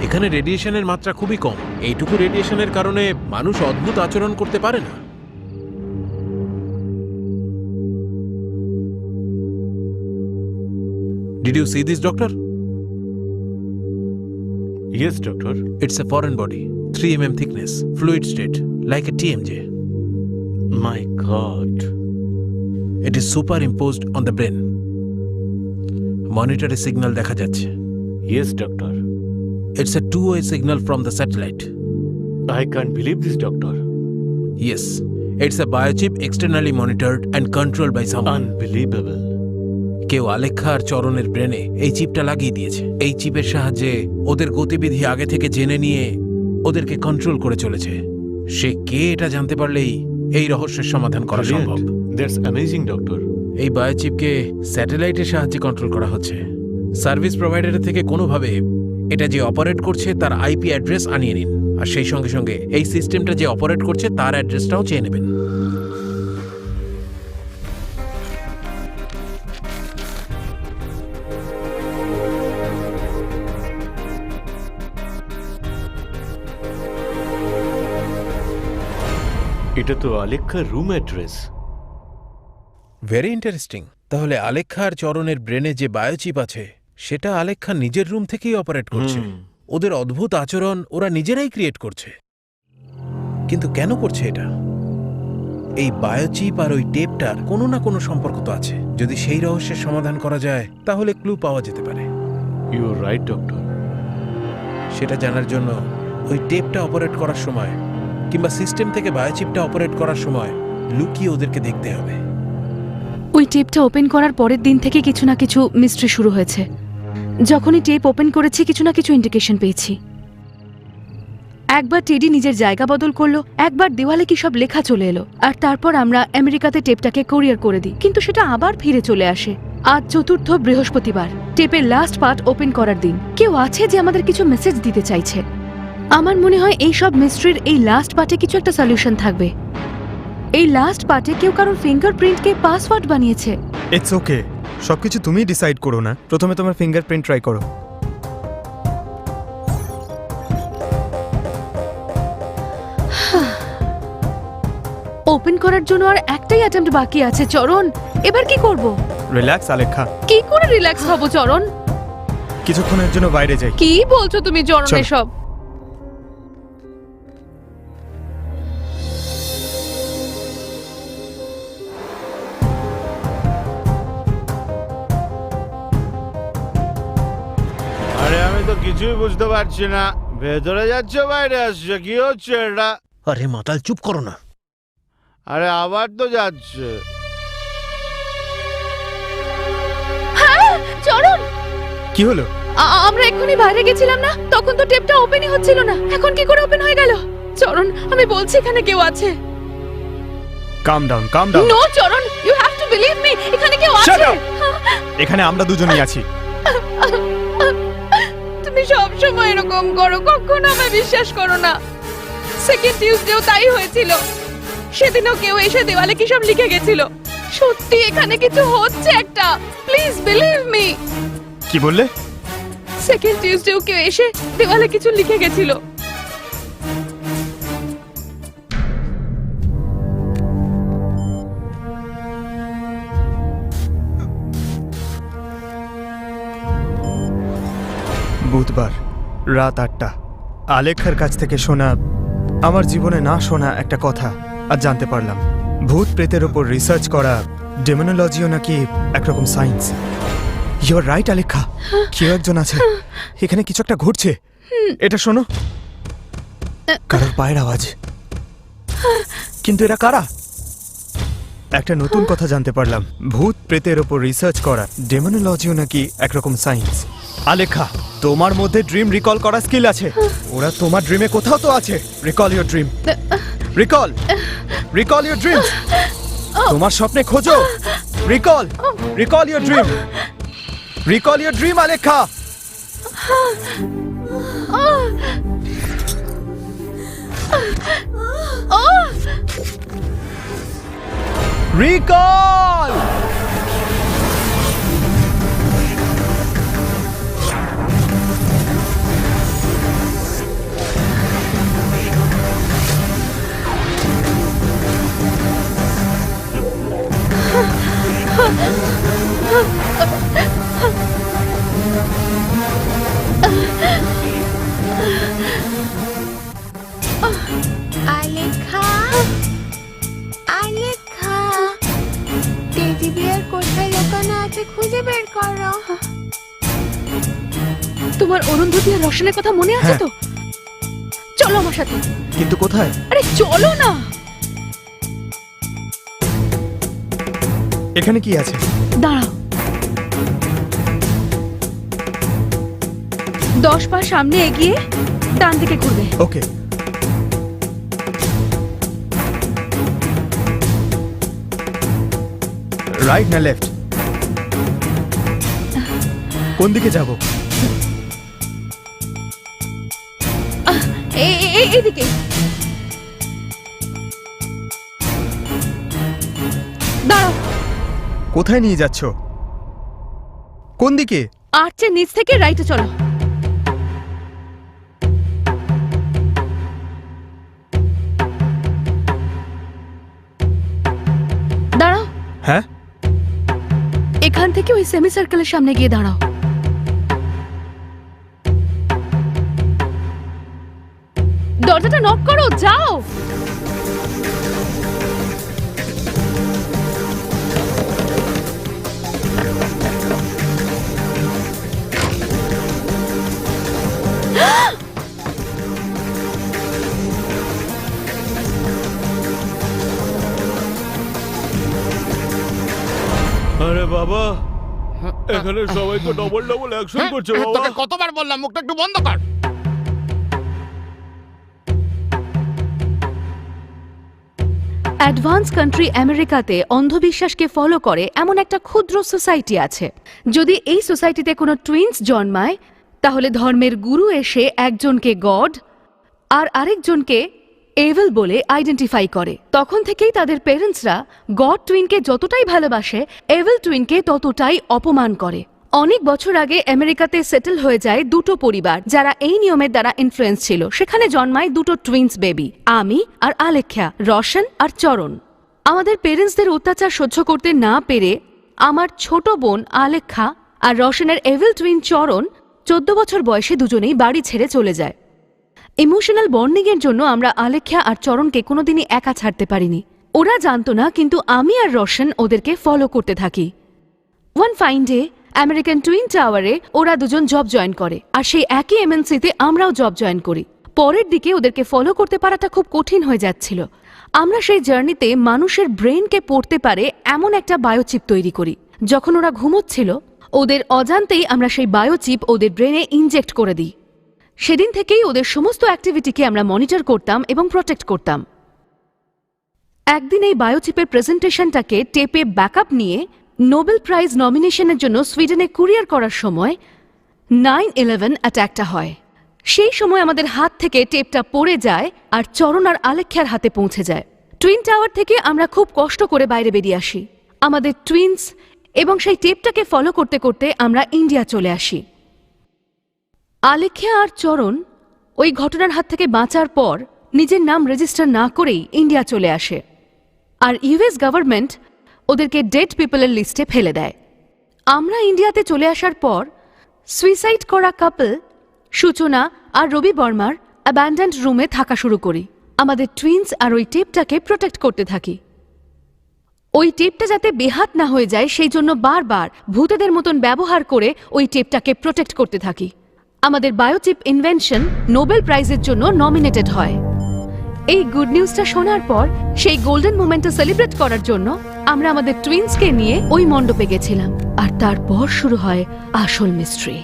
এখানে রেডিয়েশনের মাত্রা খুবই কম। এইটুকু রেডিয়েশনের কারণে মানুষ অদ্ভুত আচরণ করতে পারে না। Did you see this, doctor? Yes doctor. It's a foreign body, 3 mm thickness, fluid state, like a TMJ. My God. It is superimposed on the brain. মনিটরে সিগন্যাল দেখা যাচ্ছে। Yes doctor. It's a two-way signal from the satellite. I can't believe this, doctor. Yes, it's a biochip externally monitored and controlled by someone. Unbelievable. কেউ আলেখ্যা আর চরণের ব্রেনে এই চিপটা লাগিয়ে দিয়েছে। এই চিপের সাহায্যে ওদের গতিবিধি আগে থেকে জেনে নিয়ে ওদেরকে কন্ট্রোল করে চলেছে। সে কে এটা জানতে পারলেই এই রহস্যের সমাধান করা সম্ভব। That's amazing, doctor. এই বায়োচিপকে স্যাটেলাইটের সাহায্যে কন্ট্রোল করা হচ্ছে। সার্ভিস প্রোভাইডারের থেকে কোনোভাবে এটা যে অপারেট করছে তার আইপি অ্যাড্রেস আনিয়ে নিন, আর সেই সঙ্গে সঙ্গে এই সিস্টেমটা যে অপারেট করছে তার অ্যাড্রেসটাও চেয়ে নেবেন। এটা তো আলেখ্যার রুম অ্যাড্রেস। Very interesting. তাহলে আলেখ্যা আর চরণের ব্রেনে যে বায়োচিপ আছে সেটা আলেখ্যা নিজের রুম থেকেই অপারেট করছে। ওদের অদ্ভুত আচরণ ওরা নিজেরাই ক্রিয়েট করছে। কিন্তু কেন করছে এটা? এই বায়োচিপ আর ওই টেপটার কোনো না কোনো সম্পর্ক তো আছে। যদি সেই রহস্যের সমাধান করা যায় তাহলে ক্লু পাওয়া যেতে পারে। You are right doctor. সেটা জানার জন্য ওই টেপটা অপারেট করার সময় কিংবা সিস্টেম থেকে বায়োচিপটা অপারেট করার সময় লুকিয়ে ওদেরকে দেখতে হবে। ওই টেপটা ওপেন করার পরের দিন থেকে কিছু না কিছু মিস্ট্রি শুরু হয়েছে। যখনই টেপ ওপেন করেছি কিছু না কিছু ইন্ডিকেশন পেয়েছি। একবার টেডি নিজের জায়গা বদল করলো, একবার দেওয়ালে কি সব লেখা চলে এলো, আর তারপর আমরা আমেরিকাতে টেপটাকে কোরিয়ার করে দিই, কিন্তু সেটা আবার ফিরে চলে আসে। আজ চতুর্থ বৃহস্পতিবার, টেপের লাস্ট পার্ট ওপেন করার দিন। কেউ আছে যে আমাদের কিছু মেসেজ দিতে চাইছে। আমার মনে হয় এই সব মিস্ট্রির এই লাস্ট পার্টে কিছু একটা সলিউশন থাকবে। এই লাস্ট পার্টে কেউ কারোর ফিঙ্গারপ্রিন্টকে পাসওয়ার্ড বানিয়েছে। ইটস ওকে, সবকিছু তুমি ডিসাইড করো না। প্রথমে তোমার ফিঙ্গারপ্রিন্ট ট্রাই করো। ওপেন করার জন্য আর একটাই অ্যাটেম্প্ট বাকি আছে চরণ। এবার কি করব? রিল্যাক্স আলেখা, কি করে রিল্যাক্স হব চরণ? কিছুক্ষণের জন্য বাইরে যাই। কি বলছো তুমি চরণ চলো। এসব? আরে আমি তো কিছুই বুঝতে পারছি না, ভেতরে যাচ্ছে বাইরে আসছে, কি হচ্ছে এটা? আরে মাতাল চুপ করো না। আরে আবার তো যাচ্ছে। চরণ, কি হলো? আমরা এক্ষুনি বাইরে গেছিলাম না, তখন তো টেপটা ওপেনই হচ্ছিল না, এখন কি করে ওপেন হয়ে গেল? চরণ, আমি বলছি এখানে কেউ আছে। Calm down, calm down. No Charan, you have to believe me, এখানে কেউ Shut আছে। up! এখানে আমরা দুজনেই আছি। তুমি সব সময় এরকম করো, কখনো আমায় বিশ্বাস করো না। সেকেন্ড টিউসডেও তাই হয়েছিল, সেদিনও কেউ এসে দেওয়ালে কি সব লিখে গেছিল। সত্যি এখানে কিছু হচ্ছে একটা, প্লিজ বিলিভ মি। কি বললে? সেকেন্ড টিউসডেও কেউ এসে দেওয়ালে কিছু লিখে গেছিল। বুধবার রাত 8টা আলেখার কাছ থেকে শোনা, আমার জীবনে না শোনা একটা কথা আর জানতে পারলাম। ভূত প্রেতের ওপর রিসার্চ করা ডেমোনোলজিও নাকি একরকম সায়েন্স। ইউর রাইট আলেখা, কেউ একজন আছে এখানে, কিছু একটা ঘটছে। এটা শোনো, কারোর পায়ের আওয়াজ। কিন্তু এরা কারা? একটা নতুন কথা জানতে পারলাম, ভূত প্রেতের ওপর রিসার্চ করা ডেমোনোলজিও নাকি একরকম সায়েন্স। আলেখা, তোমার মধ্যে ড্রিম রিকল করা স্কিল আছে, ওরা তোমার ড্রিমে কোথাও তো আছে। Recall your dream, recall recall your dream. তোমার স্বপ্নে খোঁজো, recall recall your dream, recall your dream Alekha. Recall! Alekha, Alekha, teddy bear কোথায় লুকানো আছে খুঁজে বের করো। তোমার অরুন্ধতী আর রোশনের কথা মনে আছে হ্যাঁ। তো? চলো আমার সাথে। কিন্তু কোথায়? আরে চলো না। এখানে কি আছে? দাঁড়াও, 10 পা সামনে এগিয়ে ডান দিকে ঘুরবে। ওকে। রাইট না লেফট? কোন দিকে যাব? এইদিকে। দাঁড়াও। কোথায় নিয়ে যাচ্ছ? কোন দিকে? আর্চের নিচ থেকে রাইটে চলো। দাঁড়াও। হ্যাঁ, এখান থেকে ওই সেমি সার্কেলের সামনে গিয়ে দাঁড়াও। দরজাটা নক করো, যাও। আরে বাবা, এখানে সবাই তো ডবল ডবল অ্যাকশন করছে বাবা। তোকে কতবার বললাম মুখটা একটু বন্ধ কর। অ্যাডভান্স কান্ট্রি আমেরিকাতে অন্ধবিশ্বাসকে ফলো করে এমন একটা ক্ষুদ্র সোসাইটি আছে। যদি এই সোসাইটিতে কোনো টুইন্স জন্মায়, তাহলে ধর্মের গুরু এসে একজনকে গড আর আরেকজনকে এভিল বলে আইডেন্টিফাই করে। তখন থেকেই তাদের পেরেন্টসরা গড টুইনকে যতটাই ভালোবাসে, এভিল টুইনকে ততটাই অপমান করে। অনেক বছর আগে আমেরিকাতে সেটেল হয়ে যায় দুটো পরিবার যারা এই নিয়মের দ্বারা ইনফ্লুয়েন্স ছিল। সেখানে জন্মায় দুটো টুইন্স বেবি, আমি আর আলেখ্যা, রোশন আর চরণ। আমাদের পেরেন্টসদের অত্যাচার সহ্য করতে না পেরে আমার ছোট বোন আলেখ্যা আর রোশনের এভিল টুইন চরণ 14 বছর বয়সে দুজনেই বাড়ি ছেড়ে চলে যায়। ইমোশনাল বন্ডিং এর জন্য আমরা আলেখ্যা আর চরণকে কোনোদিনই একা ছাড়তে পারিনি। ওরা জানতো না, কিন্তু আমি আর রোশন ওদেরকে ফলো করতে থাকি। One fine day American twin টাওয়ারে ওরা দুজন জব জয়েন করে, আর সেই একই এমএনসিতে আমরাও জব জয়েন করি। পরের দিকে ওদেরকে ফলো করতে পারাটা খুব কঠিন হয়ে যাচ্ছিল। আমরা সেই জার্নিতে মানুষের ব্রেনকে পড়তে পারে এমন একটা বায়োচিপ তৈরি করি। যখন ওরা ঘুমোচ্ছিল ওদের অজান্তেই আমরা সেই বায়োচিপ ওদের ব্রেনে ইনজেক্ট করে দিই। সেদিন থেকেই ওদের সমস্ত অ্যাক্টিভিটিকে আমরা মনিটর করতাম এবং প্রোটেক্ট করতাম। একদিন এই বায়োচিপের প্রেজেন্টেশনটাকে টেপে ব্যাকআপ নিয়ে নোবেল প্রাইজ নমিনেশনের জন্য সুইডেনে কুরিয়ার করার সময় 9/11 অ্যাটাকটা হয়। সেই সময় আমাদের হাত থেকে টেপটা পড়ে যায় আর চরণ আর আলেখ্যার হাতে পৌঁছে যায়। টুইন টাওয়ার থেকে আমরা খুব কষ্ট করে বাইরে বেরিয়ে আসি আমাদের টুইনস, এবং সেই টেপটাকে ফলো করতে করতে আমরা ইন্ডিয়া চলে আসি। আলেখ্যা আর চরণ ওই ঘটনার হাত থেকে বাঁচার পর নিজের নাম রেজিস্টার না করেই ইন্ডিয়া চলে আসে, আর ইউএস গভর্নমেন্ট ওদেরকে ডেড পিপলের লিস্টে ফেলে দেয়। আমরা ইন্ডিয়াতে চলে আসার পর সুইসাইড করা কাপল সূচনা আর রবি বর্মার অ্যাবান্ডেন্ড রুমে থাকা শুরু করি। আমাদের টুইনস আর ওই টেপটাকে প্রোটেক্ট করতে থাকি। ওই টেপটা যাতে বেহাত না হয়ে যায় সেই জন্য বারবার ভূতেদের মতন ব্যবহার করে ওই টেপটাকে প্রোটেক্ট করতে থাকি। আমাদের বায়োচিপ ইনভেনশন নোবেল প্রাইজের জন্য নমিনেটেড হয়। এই গুড নিউজটা শোনার পর সেই গোল্ডেন মোমেন্টটা সেলিব্রেট করার জন্য আমরা আমাদের টুইনসকে নিয়ে ওই মণ্ডপে গেছিলাম, আর তারপর শুরু হয় আসল মিস্ট্রি।